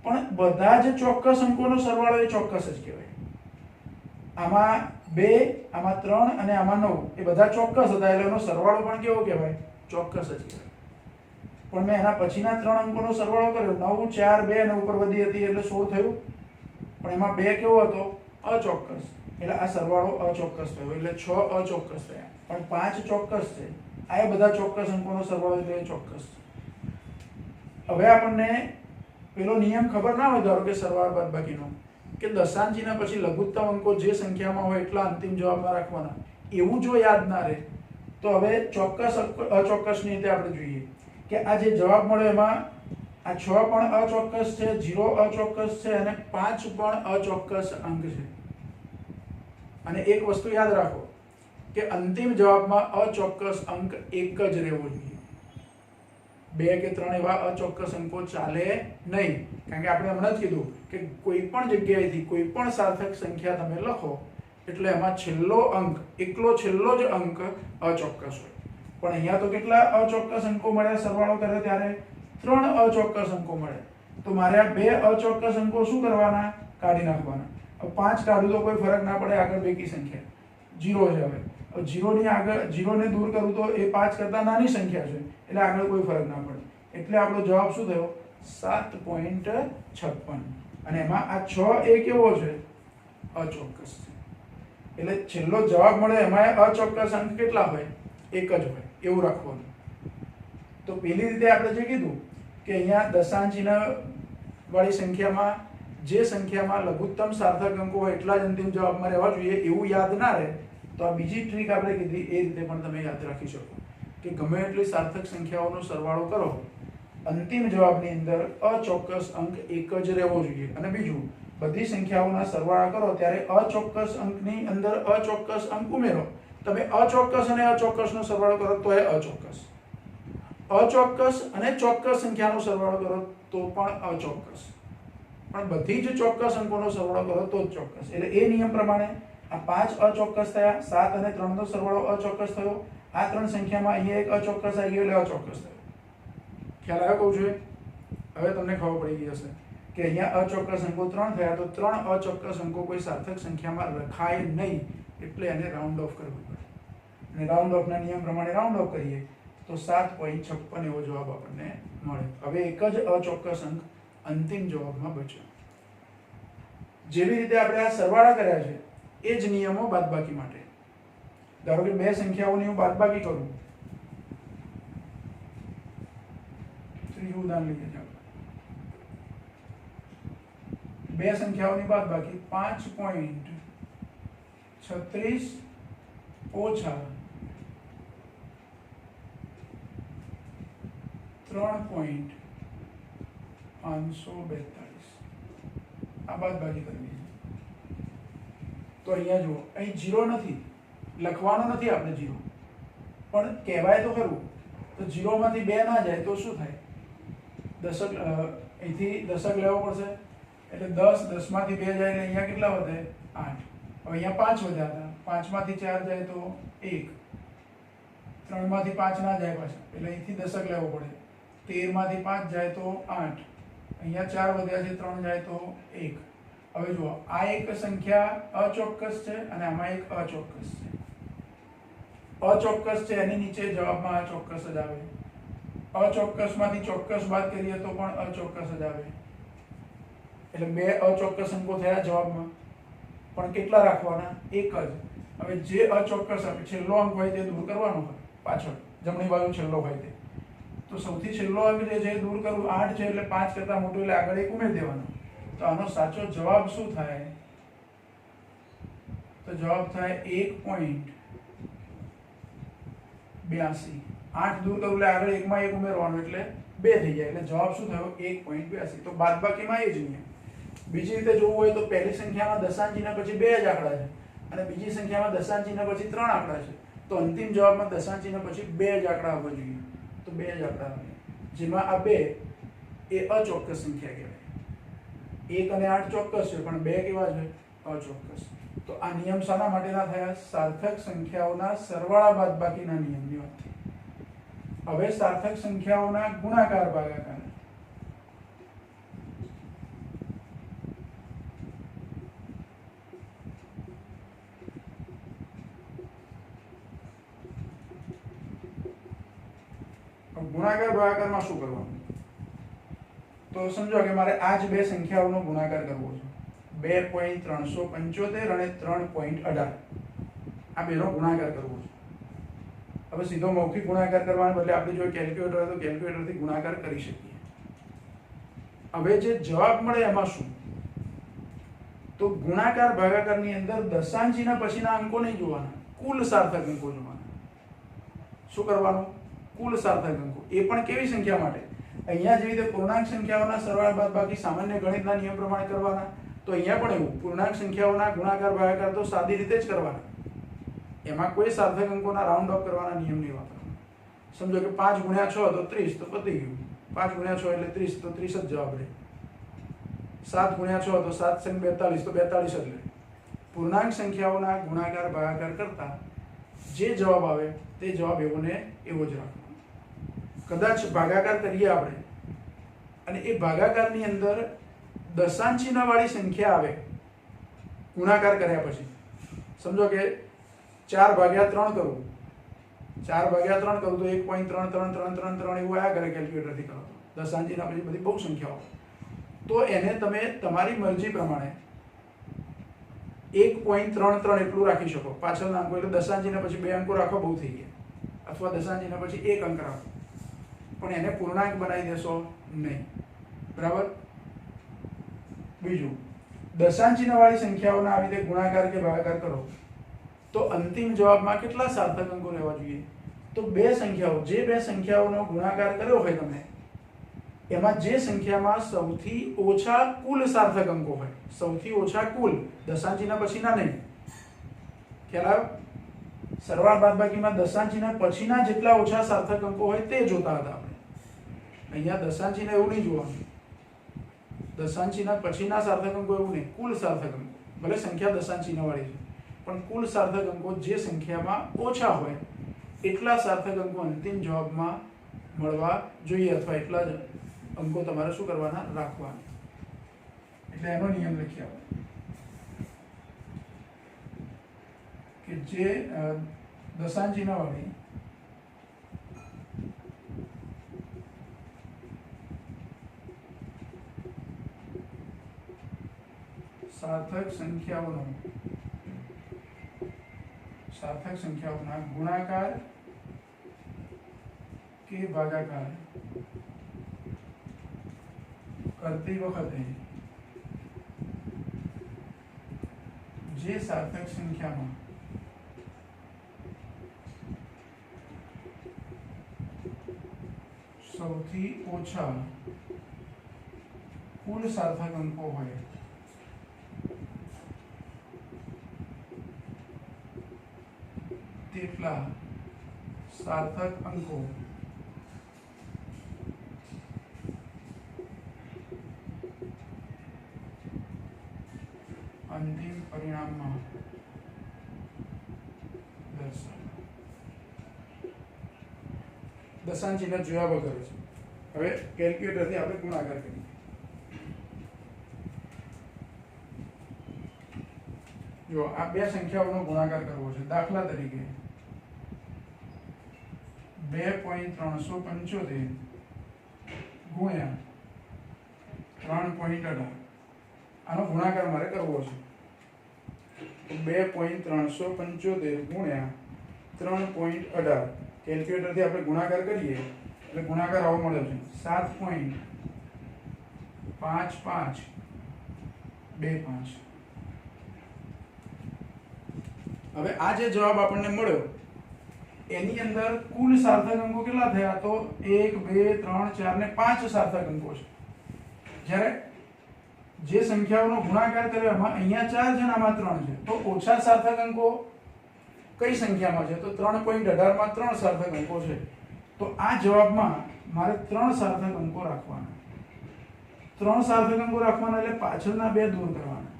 પણ બધા જ ચોક્કસ અંકોનો સરવાળો એ ચોક્કસ જ કહેવાય. આમાં 2, આમાં 3 અને આમાં 9 એ બધા ચોક્કસ હતા એટલે એનો સરવાળો પણ કેવો કહેવાય? ચોક્કસ જ કહેવાય. પણ મેં એના પછીના 3 અંકોનો સરવાળો કર્યો, 9 4 2 અને ઉપર વધી હતી એટલે 16 થયું, પણ એમાં 2 કેવો હતો? અચોક્કસ, એટલે આ સરવાળો અચોક્કસ થયો, એટલે 6 અચોક્કસ થયા, પણ 5 ચોક્કસ છે. આ બધા ચોક્કસ અંકોનો સરવાળો એટલે એ ચોક્કસ. હવે આપણને પેલો નિયમ ખબર ના હોય, ધારો કે સરવાળા બાદબાકીનો, કે દશાંશ ચિહ્ન પછી લઘુત્તમ અંકો જે સંખ્યામાં હોય એટલા અંતિમ જવાબમાં રાખવાના, એવું જો યાદ ના રહે તો હવે ચોક્કસ અચોક્કસની રીતે આપણે જોઈએ કે આ જે જવાબ મળ્યો એમાં આ 6 પણ અચોક્કસ છે, 0 અચોક્કસ છે અને 5 પણ અચોક્કસ અંક છે. અને એક વસ્તુ યાદ રાખો કે અંતિમ જવાબમાં અચોક્કસ અંક એક જ રહેવો જોઈએ. 2 કે 3 એવા અચોક્કસ અંકો ચાલે નહીં, કારણ કે આપણે હમણાં જ કીધું કે કોઈ પણ જગ્યાએથી કોઈ પણ સાર્થક સંખ્યા તમે લખો એટલે એમાં છેલ્લો અંક, છેલ્લો જ અંક અચોક્કસ હોય. પણ અહીંયા તો કેટલા અચોક્કસ અંકો મળ્યા સરવાળો કરે ત્યારે? 3 અચોક્કસ અંકો મળે. તો મારે આ 2 અચોક્કસ અંકો શું કરવાના? કાઢી નાખવાના. હવે 5 કાઢું તો કોઈ ફરક ના પડે, આગળ બેકી સંખ્યા 0 છે. હવે 0 ની આગળ 0 ને દૂર કરું તો એ 5 કરતા નાની સંખ્યા છે, એટલે આગળ કોઈ ફરક ના પડે. એટલે આપણો જવાબ શું થયો? 7.56. અને એમાં આ 6 એ કેવો છે? અચોક્કસ છે. એટલે છેલ્લો જવાબ મળે એમાં અચોક્કસ અંક કેટલા હોય? એક જ હોય, એવું રાખવાનું. તો પેલી રીતે આપણે જે કીધું કે અહીંયા દશાંશ ચિહ્ન વાળી સંખ્યામાં જે સંખ્યામાં લઘુત્તમ સાર્થક અંકો હોય એટલા જ અંતિમ જવાબમાં રહેવા જોઈએ, એવું યાદ ના રહે તો આ બીજી ટ્રીક આપણે કીધી એ રીતે પણ તમે યાદ રાખી શકો કે ગમે એટલી સાર્થક સંખ્યાઓનો સરવાળો કરો, અંતિમ જવાબની અંદર અચોક્કસ અંક એક જ રહેવો જોઈએ. અને બીજું, બધી સંખ્યાઓના સરવાળા કરો ત્યારે અચોક્કસ અંકની અંદર અચોક્કસ અંક ઉમેરો. તમે અચોક્કસ અને અચોક્કસનો સરવાળો કરો તો એ અચોક્કસ, અચોક્કસ અને ચોક્કસ સંખ્યાનો સરવાળો કરો તો પણ અચોક્કસ, પણ બધી જ ચોક્કસ અંકોનો સરવાળો કરો તો જ ચોક્કસ. એટલે એ નિયમ પ્રમાણે આ 5 અચોક્કસ થયા, 7 અને 3 નો સરવાળો અચોક્કસ થયો. આ ત્રણ સંખ્યામાં અહીંયા એક અચોક્કસ આવી ગયો એટલે અચોક્કસ થયો. ખ્યાલ આવ્યો કહું છું? હવે તમને ખબર પડી ગઈ હશે કે અહીંયા અચોક્કસ અંકો 3 થયા, તો 3 અચોક્કસ અંકો કોઈ સાર્થક સંખ્યામાં લખાય નહીં, એટલે એને રાઉન્ડ ઓફ કરવું પડે. અને રાઉન્ડ ઓફના નિયમ પ્રમાણે રાઉન્ડ ઓફ કરીએ તો 7.56 એવો જવાબ આપણને મળે. હવે એક જ અચોક્કસ અંક અંતિમ જવાબમાં બચ્યો. જેવી રીતે આપણે આ સરવાળા કર્યા છે એ જ નિયમો બાદબાકી માટે. ધારો કે બે સંખ્યાઓની હું બાદબાકી કરું, ત્રીજું ઉદાહરણ લઈએ છીએ. બે સંખ્યાઓની બાદબાકી 5.36 ઓછા 3.542 આ બાદબાકી કરવી છે. તો અહીંયા જુઓ, અહીં 0 નથી, લખવાનો નથી આપણે 0, પણ કહેવાય તો ખરું. તો 0 માંથી 2 ના જાય તો શું થાય? દશક, અહીંથી દશક લેવો પડશે, એટલે 10, 10 માંથી 2 જાય એટલે અહીંયા કેટલા વધે? 8. હવે અહીંયા 5 વધ્યા હતા, 5 માંથી 4 જાય તો 1, 3 માંથી 5 ના જાય પાછા, એટલે અહીંથી દશક લેવો પડે. 13 માંથી 5 જાય તો 8, અહીંયા 4 વધ્યા છે, 3 જાય તો 1. હવે જુઓ, આ એક સંખ્યા અચોક્કસ છે અને આમાં એક અચોક્કસ છે. અચોક્કસ છે એની નીચે જવાબમાં અચોક્કસ જ આવે. અચોક્કસ માંથી ચોક્કસ બાદ કરીએ તો પણ અચોક્કસ જ આવે. એટલે બે અચોક્કસ અંકો થયા જવાબમાં, પણ કેટલા રાખવાના? એક જ. હવે જે અચોક્કસ છેલ્લો અંક હોય તે દૂર કરવાનો હોય, પાછળ જમણી બાજુ છેલ્લો હોય તે. તો સૌથી છેલ્લો અંક જે છે દૂર કરવું, 8 છે એટલે 5 કરતા મોટું, એટલે આગળ એક ઉમેરી દેવાનો. તો આનો સાચો જવાબ શું થાય? તો જવાબ થાય 1.82. 8 દૂર કરવું એટલે આગળ એકમાં એક ઉમેરવાનું, એટલે 2 થઈ જાય. એટલે જવાબ શું થયો? 1.82. તો બાદબાકીમાં એ જ નિયમ. બીજી રીતે જોવું હોય તો પહેલી સંખ્યામાં દશાંશ ચિહ્ન પછી 2 જ આંકડા છે અને બીજી સંખ્યામાં દશાંશ ચિહ્ન પછી 3 આંકડા છે. તો અંતિમ જવાબમાં દશાંશ ચિહ્ન પછી 2 જ આંકડા આવવા જોઈએ. તો 2 જ આંકડા આવે, જેમાં આ 2 એ અચોક્કસ સંખ્યા કહેવાય. 1 અને 8 ચોક્કસ છે, પણ 2 કેવા છે? અચોક્કસ. તો આ નિયમ શાના માટેના થયા? સાર્થક સંખ્યાઓના સરવાળા બાદબાકીના નિયમની વાત થઈ. હવે સાર્થક સંખ્યાઓના ગુણાકાર ભાગાકાર. ગુણાકાર ભાગાકારમાં શું કરવાનું? તો સમજો કે મારે આ જ બે સંખ્યાઓનો ગુણાકાર કરવો છે. 2.375 અને 3.18 આ બેનો ગુણાકાર કરવો છે. હવે સીધો મૌખિક ગુણાકાર કરવાને બદલે આપણે જો કેલ્ક્યુલેટર હોય તો કેલ્ક્યુલેટરથી ગુણાકાર કરી શકીએ. હવે જે જવાબ મળે એમાં શું, તો ગુણાકાર ભાગાકારની અંદર દશાંશીના પછીના અંકો નહીં જોવાના, કુલ સાર્થક અંકો જોવાના. શું કરવાનું? કુલ સાર્થક અંકો. એ પણ કેવી સંખ્યા માટે? અહીંયા જેવી રીતે પૂર્ણાંક સંખ્યાઓના સરવાળા બાદબાકી સામાન્ય ગણિતના નિયમ પ્રમાણે કરવાના, તો અહીંયા પણ એવું પૂર્ણાંક સંખ્યાઓના ગુણાકાર ભાગાકાર તો સાદી રીતે જ કરવાના. એમાં કોઈ સાર્થક અંકોના રાઉન્ડ ઓફ કરવાના નિયમ નહીં વાપરવાના. સમજો કે 5 ગુણ્યા 6 તો 30, તો પતી ગયું. 5 ગુણ્યા 6 એટલે 30, તો 30 જ જવાબ રહે. 7 ગુણ્યા 6 તો 7 × 42, તો 42 જ રહે. પૂર્ણાંક સંખ્યાઓના ગુણાકાર ભાગાકાર કરતા જે જવાબ આવે તે જવાબ એવો ને એવો જ રાખવાનો. કદાચ ભાગાકાર કરીએ આપણે અને એ ભાગાકારની અંદર દશાંશીના વાળી સંખ્યા આવે ગુણાકાર કર્યા પછી, સમજો કે 4/3 કરું, 4/3 કરું તો 1.333333 એવું આયા કરે કેલ્ક્યુલેટરથી કરો તો. દશાંશીના પછી બધી બહુ સંખ્યાઓ, તો એને તમે તમારી મરજી પ્રમાણે 1.33 એટલું રાખી શકો પાછળના અંકો. એટલે દશાંશીના પછી 2 અંકો રાખો બહુ થઈ ગયા, અથવા દશાંશીના પછી 1 અંક રાખો, પણ એને પૂર્ણાંક બનાવી દેશો નહીં. બરાબર? બીજું, દશાંશીના વાળી સંખ્યાઓના આવી રીતે ગુણાકાર કે ભાગાકાર કરો તો અંતિમ જવાબમાં કેટલા સાર્થક અંકો રહેવા જોઈએ? તો બે સંખ્યાઓ, જે બે સંખ્યાઓનો ગુણાકાર કર્યો હોય તમે, એમાં જે સંખ્યામાં સૌથી ઓછા કુલ સાર્થક અંકો હોય, સૌથી ઓછા કુલ, દશાંશીના પછીના નહીં. ખ્યાલ આવ્યો? સરવાળા બાદબાકીમાં દશાંશીના પછીના જેટલા ઓછા સાર્થક અંકો હોય તે જોતા હતા આપણે. અહીંયા દશાંશીને એવું નહીં જોવાનું, દશાંશીના પછીના સાર્થક અંકો એવું નહીં, કુલ સાર્થક અંકો. ભલે સંખ્યા દશાંશીના વાળી છે, પણ કુલ સાર્થક અંકો જે સંખ્યામાં ઓછા હોય એટલા સાર્થક અંકો અંતિમ જવાબમાં મળવા જોઈએ, અથવા એટલા જ અંકો તમારે શું કરવાના? રાખવાના. એટલે એનો નિયમ લખી આવે કે જે દશાંશીના વાળી સાર્થક સંખ્યાઓના ગુણાકાર કે ભાગાકાર કરતી વખતે જે સાર્થક સંખ્યામાં સૌથી ઓછા કુલ સાર્થક અંકો હોય તેટલા સાર્થક અંકો અંતિમ પરિણામમાં દર્શાવો. દશાંશીને જોયા વગર છે. હવે કેલ્ક્યુલેટરથી આપણે ગુણાકાર કરીએ. જો આ બે સંખ્યાઓનો ગુણાકાર કરવો છે. દાખલા તરીકે 2.375 ગુણ્યા 3.18 આનો ગુણાકાર મારે કરવો છે. તો 2.375 ગુણ્યા 3.18 કેલ્ક્યુલેટરથી આપણે ગુણાકાર કરીએ એટલે ગુણાકાર આવો મળે છે 7.5525. હવે આ જે જવાબ આપણને મળ્યો એની અંદર કુલ સાર્થક અંકો કેટલા થયા? તો 1 2 3 4 ને 5 સાર્થક અંકો છે. જ્યારે જે સંખ્યાઓનો ગુણાકાર કર્યો એમાં અહીંયા 4 છે, આમાં 3 છે, તો ઓછા સાર્થક અંકો કઈ સંખ્યામાં છે? તો 3.18 માં 3 સાર્થક અંકો છે. તો આ જવાબમાં મારે 3 સાર્થક અંકો રાખવાના. 3 સાર્થક અંકો રાખવાના એટલે પાછળના 2 દૂર કરવાના.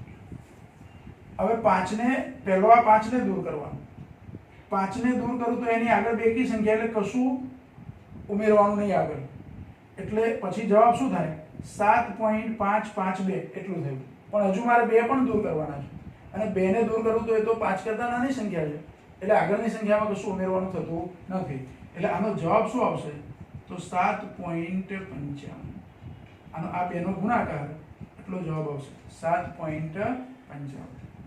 હવે 5 ને પહેલો આ 5 ને દૂર કરવાનો. 5 ને દૂર કરું તો એની આગળ બેકી સંખ્યા એટલે કશું ઉમેરવાનું નહીં આગળ. એટલે પછી જવાબ શું થાય? 7.552 એટલું થયું. પણ હજુ મારે 2 પણ દૂર કરવાના છે, અને 2 ને દૂર કરું તો એ તો 5 કરતા નાની સંખ્યા છે, એટલે આગળની સંખ્યામાં કશું ઉમેરવાનું થતું નથી. એટલે આનો જવાબ શું આવશે? તો 7.55. આનો આ બેનો ગુણાકાર આટલો જવાબ આવશે 7.55.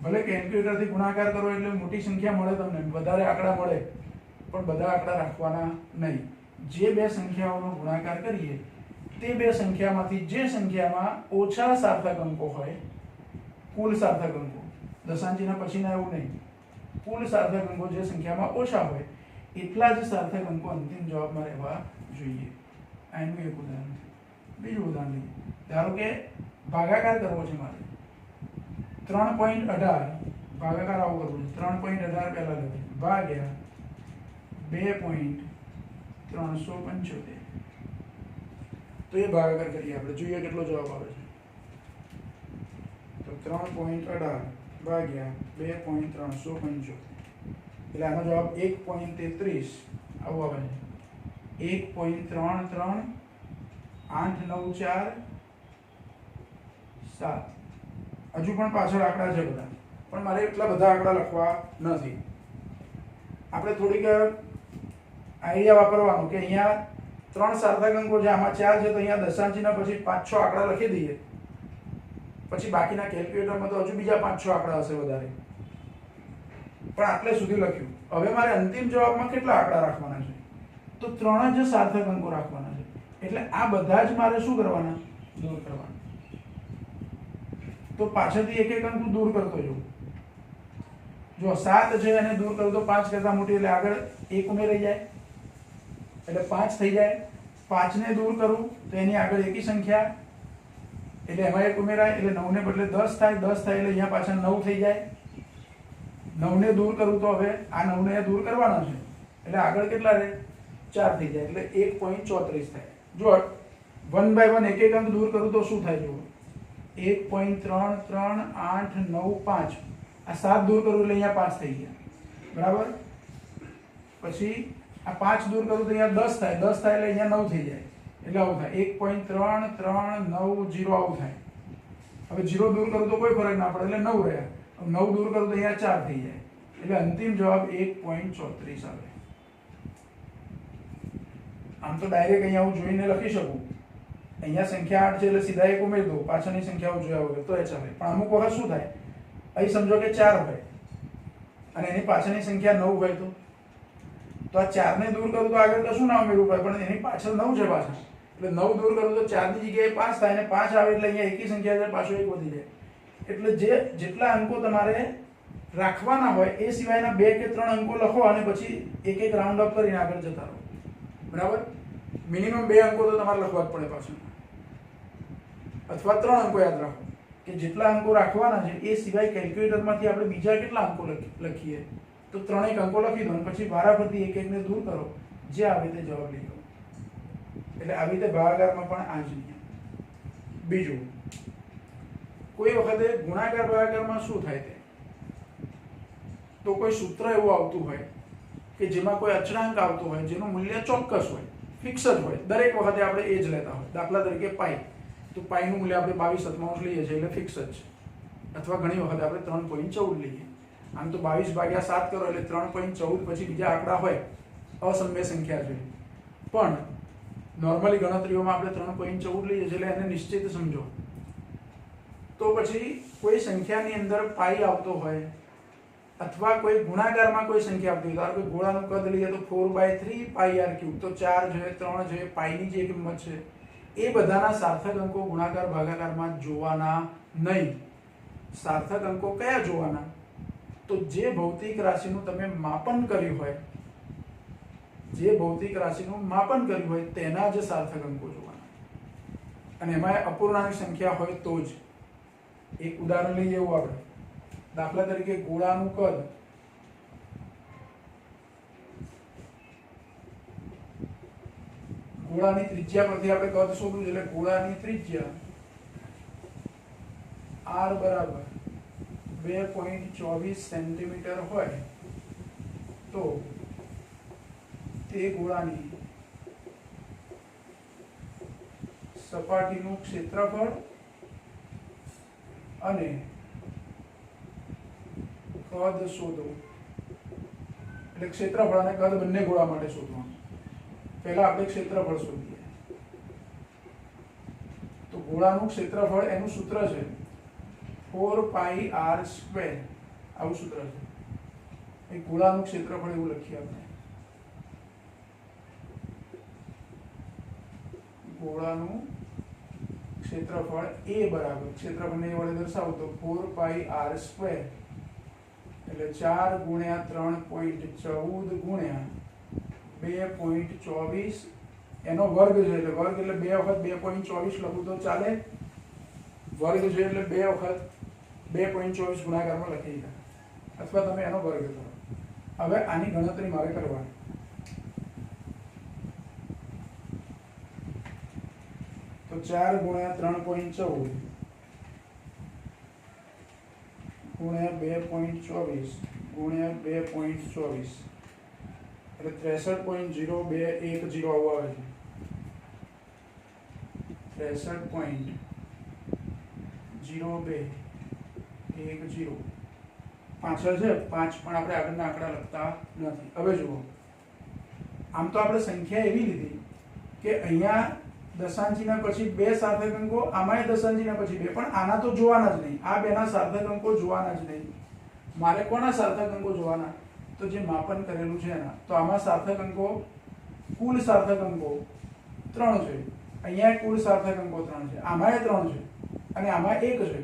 ભલે કેલ્ક્યુલેટર થી ગુણાકાર કરો એટલે મોટી સંખ્યા મળે, તમને વધારે આંકડા મળે, પણ બધા આંકડા રાખવાના નહીં. જે બે સંખ્યાઓનો ગુણાકાર કરીએ તે બે સંખ્યામાંથી જે સંખ્યામાં ઓછા સાર્થક અંકો હોય, કુલ સાર્થક અંકો, દશાંશીના પછીના એવું નહીં, કુલ સાર્થક અંકો જે સંખ્યામાં ઓછા હોય એટલા જ સાર્થક અંકો અંતિમ જવાબમાં રહેવા જોઈએ. આ એનું એક ઉદાહરણ છે. બીજું ઉદાહરણ લઈએ. ધારો કે ભાગાકાર કરવો છે મારે 3.18, ભાગાકાર આવું કરવું છે 3.18 પહેલા લખીએ ભાગ્યા 2.375. તો એ ભાગાકાર કરીએ આપણે, જોઈએ કેટલો જવાબ આવે છે. તો 3.18 ભાગ્યા 2.375 એટલે આનો જવાબ 1.33 આવું આવે છે. 1.33 8 9 4 7. હજુ પણ પાછળ આંકડા છે બધા, પણ મારે એટલા બધા આંકડા લખવા નથી. આપણે થોડીક આઈડિયા વાપરવાનો કે અહીંયા 3 સાર્થક અંકો છે, આમાં 4 છે, તો અહીંયા દશાંશીના પછી 5-6 આંકડા લખી દઈએ. પછી બાકીના કેલ્ક્યુલેટરમાં તો હજુ બીજા 5-6 આંકડા હશે વધારે, પણ આટલે સુધી લખ્યું. હવે મારે અંતિમ જવાબમાં કેટલા આંકડા રાખવાના છે? તો 3 જ સાર્થક અંકો રાખવાના છે. એટલે આ બધા જ મારે શું કરવાના? દૂર કરવાના. તો પાછળથી એક એક અંક દૂર કરતો જવું. જો 7 છે એને દૂર કરું તો 5 કરતા મોટી, એટલે આગળ 1 ઉમેરાઈ જાય એટલે 5 થઈ જાય. 5 ને દૂર કરું તો એની આગળ એકી સંખ્યા એટલે એમાં 1 ઉમેરાય એટલે 9 ને બદલે 10 થાય. 10 થાય એટલે અહીંયા પાછળ 9 થઈ જાય. 9 ને દૂર કરું તો હવે આ 9 ને દૂર કરવાના છે એટલે આગળ કેટલા રહે? 4 થઈ જાય એટલે 1.34 થાય. જો 1 બાય 1 એક એક અંક દૂર કરું તો શું થાય? જુઓ 1.33 8 9 5. આ 7 દૂર કરું એટલે અહીંયા 5 થઈ ગયા, બરાબર. પછી આ 5 દૂર કરું તો અહીંયા 10 થાય. 10 થાય એટલે અહીંયા 9 થઈ જાય એટલે આવું થાય 1.3390 આવું થાય. હવે 0 દૂર કરું તો કોઈ ફરક ના પડે એટલે 9 રહ્યા. 9 દૂર કરું તો અહીંયા 4 થઈ જાય એટલે અંતિમ જવાબ 1.34 આવે. આમ તો ડાયરેક્ટ અહીંયા હું જોઈને લખી શકું, અહીંયા સંખ્યા 8 છે એટલે સીધા 1 ઉમેરી દો, પાછળની સંખ્યાઓ જોયા વગર તો એ ચાલે. પણ અમુક વખત શું થાય, અહીં સમજો કે 4 હોય અને એની પાછળની સંખ્યા 9 હોય તો આ 4 ને દૂર કરું તો આગળ કશું ના ઉમેરવું પડે, પણ એની પાછળ 9 છે પાછળ એટલે 9 દૂર કરું તો 4 ની જગ્યાએ 5 થાય અને 5 આવે એટલે અહીંયા એકી સંખ્યા છે, પાછો 1 વધી જાય. એટલે જેટલા અંકો તમારે રાખવાના હોય એ સિવાયના 2 કે 3 અંકો લખો અને પછી એક એક રાઉન્ડ અપ કરીને આગળ જતા રહો, બરાબર. મિનિમમ 2 અંકો તો તમારે લખવા જ પડે પાછળ, અથવા 3 અંકો યાદ રાખો કે જેટલા અંકો રાખવાના છે એ સિવાય કેલ્ક્યુલેટરમાંથી આપણે બીજા કેટલા અંકો લખીએ તો 3 અંકો લખી દો અને પછી વારાફરતી એક એકને દૂર કરો, જે આવે તે જવાબ લઈ લો. એટલે આવી રીતે ભાગાકારમાં પણ આ જ નિયમ. બીજું, કોઈ વખતે ગુણાકાર ભાગાકારમાં શું થાય તે, તો કોઈ સૂત્ર એવું આવતું હોય કે જેમાં કોઈ અચળાંક આવતો હોય જેનું મૂલ્ય ચોક્કસ હોય, ફિક્સ જ હોય. દરેક વખતે આપણે એ જ લેતા હોય. દાખલા તરીકે પાઈ, તો પાઈનું મૂલ્ય આપણે 22/7 લઈએ છીએ એટલે ફિક્સ જ છે. અથવા ઘણી વખત આપણે 3.14 લઈએ. આમ તો 22/7 કરો એટલે 3.14 પછી બીજા આંકડા હોય, અસમય સંખ્યા જોઈએ, પણ નોર્મલી ગણતરીઓમાં આપણે 3.14 લઈએ છીએ એટલે એને નિશ્ચિત સમજો. તો પછી કોઈ સંખ્યાની અંદર પાઈ આવતો હોય અથવા કોઈ ગુણાકારમાં કોઈ સંખ્યા આવતી હોય, ધારો કે ગોળાનું કદ લઈએ તો 4/3 πr3, તો 4 છે 3 છે, પાઈની જે કિંમત છે એ બધાના સાર્થક અંકો ગુણાકાર ભાગાકારમાં જોવાના નહીં. સાર્થક અંકો કયા જોવાના? તો જે ભૌતિક રાશિનું તમે માપન કર્યું હોય, જે ભૌતિક રાશિનું માપન કર્યું હોય તેના જ સાર્થક અંકો જોવાના. અને એમાં અપૂર્ણાંક સંખ્યા હોય તો જ. એક ઉદાહરણ લઈએ એવું આપણે, દાખલા તરીકે ગોળાનું કદ ગોળાની ત્રિજ્યા પરથી આપણે કદ શોધવું છે એટલે ગોળાની ત્રિજ્યા r બરાબર 2.24 સેન્ટીમીટર હોય તો તે ગોળાની સપાટીનું ક્ષેત્રફળ અને કદ શોધો. એટલે ક્ષેત્રફળ અને કદ બંને ગોળા માટે શોધવાનું. પહેલા આપણે ક્ષેત્રફળ શોધીએ. તો ગોળાનું ક્ષેત્રફળ એનું સૂત્ર છે 4πr², આવું સૂત્ર છે. એ ગોળાનું ક્ષેત્રફળ એવું લખીએ આપણે. ગોળાનું ક્ષેત્રફળ a બરાબર ક્ષેત્રફળને વડે દર્શાવો તો 4πr², એટલે 4 ગુણ્યા 3.14 ગુણ્યા 2.24 એનો વર્ગ છે, એટલે વર્ગ એટલે 2 વખત 2.24 લખું તો ચાલે. વર્ગ છે એટલે 2 વખત 2.24 ગુણાકારમાં લખી શકાય, અથવા તમે એનો વર્ગ કરો. હવે આની ગણતરી મારે કરવાની. તો 4 ગુણ્યા 3.14 ગુણ્યા 2.24 ગુણ્યા 2.24 એટલે 63.0210 આવું આવે છે. 63.0210 પાછળ છે 5, પણ આપણે આગળના આંકડા લખતા નથી. હવે જુઓ, આમ તો આપણે સંખ્યા એવી લીધી કે અહીંયા દશાંશીના પછી 2 સાર્થક અંકો, આમાંય દશાંશીના પછી 2, પણ આના તો જોવાના જ નહીં. આ બેના સાર્થક અંકો જોવાના જ નહીં. મારે કોના સાર્થક અંકો જોવાના? તો જે માપન કરેલું છે એના. તો આમાં સાર્થક અંકો, કુલ સાર્થક અંકો 3 છે. અહીંયા કુલ સાર્થક અંકો 3 છે, આમાંય 3 છે અને આમાં 1 છે.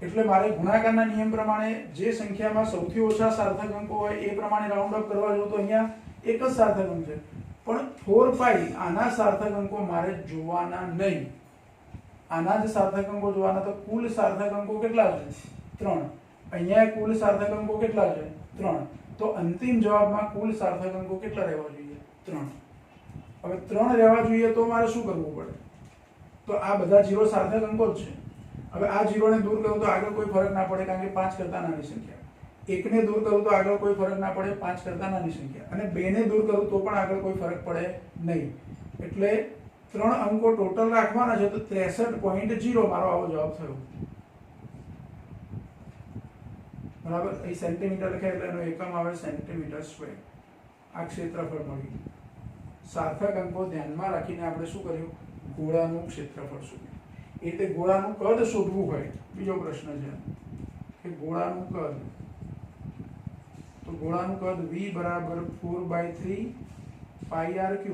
એટલે મારે ગુણાકારના નિયમ પ્રમાણે જે સંખ્યામાં સૌથી ઓછા સાર્થક અંકો હોય એ પ્રમાણે રાઉન્ડ અપ કરવા જો તો અહીંયા એક જ સાર્થક અંક છે. પણ 4π આના સાર્થક અંકો મારે જોવાના નહીં. આના જ સાર્થક અંકો જોવાના. તો કુલ સાર્થક અંકો કેટલા છે? 3. અહીંયા કુલ સાર્થક અંકો કેટલા છે? 3. તો અંતિમ જવાબમાં કુલ સાર્થક અંકો કેટલા રહેવા જોઈએ? 3. હવે 3 રહેવા જોઈએ તો મારે શું કરવું પડે? તો આ બધા 0 સાર્થક અંકો જ છે. હવે આ 0 ને દૂર કરું તો આગળ કોઈ ફરક ના પડે, કારણ કે 5 કરતા નાની સંખ્યા. 1 ને દૂર કરું તો આગળ કોઈ ફરક ના પડે, 5 કરતા નાની સંખ્યા. અને 2 ને દૂર કરું તો પણ આગળ કોઈ ફરક પડે નહીં. એટલે 3 અંકો ટોટલ રાખવાના છે. તો 63.0 મારો આવો જવાબ થયો. બરાબર. એ સેન્ટીમીટર લખે એટલે એનો એકમ આવે સેન્ટીમીટર સ્ક્વેર. આ ક્ષેત્રફળ મળ્યું. સાર્થક અંકો ધ્યાનમાં રાખીને આપણે શું કર્યું? ગોળાનું ક્ષેત્રફળ શોધ્યું. એ રીતે ગોળાનું કદ શોધવું હોય, બીજો પ્રશ્ન છે કે ગોળાનું કદ. તો ગોળાનું કદ v બરાબર 4/3 πr³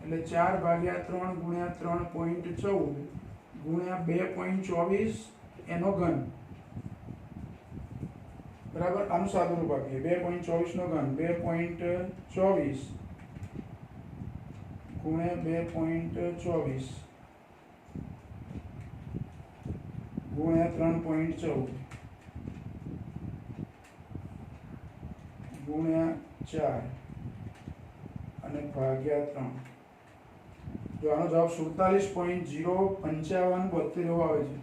એટલે 4/3 ગુણ્યા 3.14 ગુણ્યા 2.24 એનો ઘન. બરાબર. આનું સાદું રૂપ આપીએ. 2.24 નો ઘન 2.24 ગુણ્યા 2.24 ગુણ્યા 3.14 ગુણ્યા 4 અને ભાગ્યા 3. જો આનો જવાબ 47.05572 એવો આવે છે.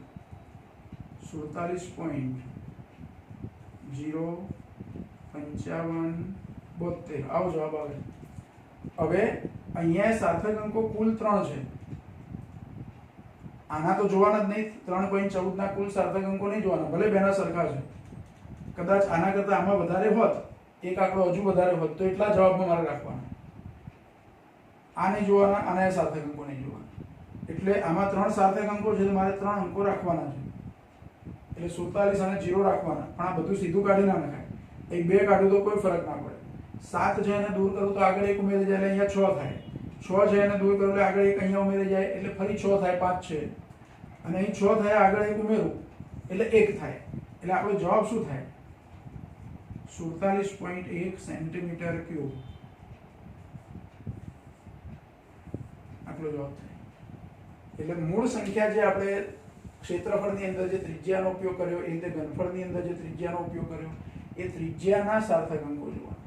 47.05572 આવો જવાબ આવે છે. હવે અહીંયા સાર્થક અંકો કુલ 3 છે. આના તો જોવાના જ નહીં. 3.14 ના કુલ સાર્થક અંકો નહીં જોવાના, ભલે બેના સરખા છે. કદાચ આના કરતા આમાં વધારે હોત, એક આંકડો હજુ વધારે હોત, તો એટલા જવાબમાં મારે રાખવાના. આ નહીં જોવાના, આના સાર્થક અંકો નહીં જોવાના. એટલે આમાં 3 સાર્થક અંકો છે, તો મારે 3 અંકો રાખવાના છે. એટલે 47 અને 0 રાખવાના. પણ આ બધું સીધું કાઢી ના નખાય. એક 2 કાઢું તો કોઈ ફરક ના પડે. 7 છે એને દૂર કરું તો આગળ 1 ઉમેરી જાય, એટલે અહીંયા 6 થાય. 6 છે એને દૂર કરું એટલે આગળ 1 અહીંયા ઉમેરી જાય, એટલે ફરી 6 થાય. 5 છે અને અહીં 6 થાય, આગળ 1 ઉમેરું એટલે 1 થાય. એટલે આપણો જવાબ શું થાય? 47.1 સેન્ટીમીટર ક્યુબ. આટલો જવાબ થાય. એટલે મૂળ સંખ્યા જે આપણે ક્ષેત્રફળની અંદર જે ત્રિજ્યાનો ઉપયોગ કર્યો, એ રીતે ઘનફળની અંદર જે ત્રિજ્યાનો ઉપયોગ કર્યો, એ ત્રિજ્યાના સાર્થક અંકો જોવાના.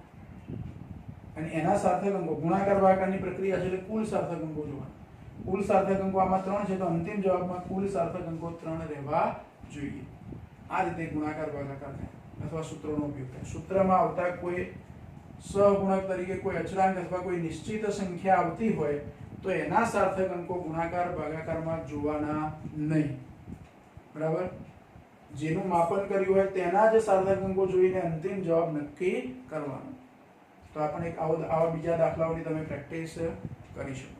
અને એના સાર્થક અંકો ગુણાકાર ભાગાકારની પ્રક્રિયા છે એટલે કુલ સાર્થક અંકો જોવાના. કુલ સાર્થક અંકો આમાં 3 છે, તો અંતિમ જવાબમાં કુલ સાર્થક અંકો 3 રહેવા જોઈએ. આ રીતે ગુણાકાર ભાગાકાર થાય અથવા સૂત્રોનો ઉપયોગ થાય. સૂત્રમાં આવતા કોઈ સહગુણક તરીકે કોઈ અચળાંક અથવા કોઈ નિશ્ચિત સંખ્યા આવતી હોય તો એના સાર્થક અંકો ગુણાકાર ભાગાકારમાં જોવાના નહીં. બરાબર. જેનું માપન કર્યું હોય તેના જ સાર્થક અંકો જોઈને અંતિમ જવાબ નક્કી કરવાનો. તો આપણે આવા બીજા દાખલાઓની તમે પ્રેક્ટિસ કરી શકો.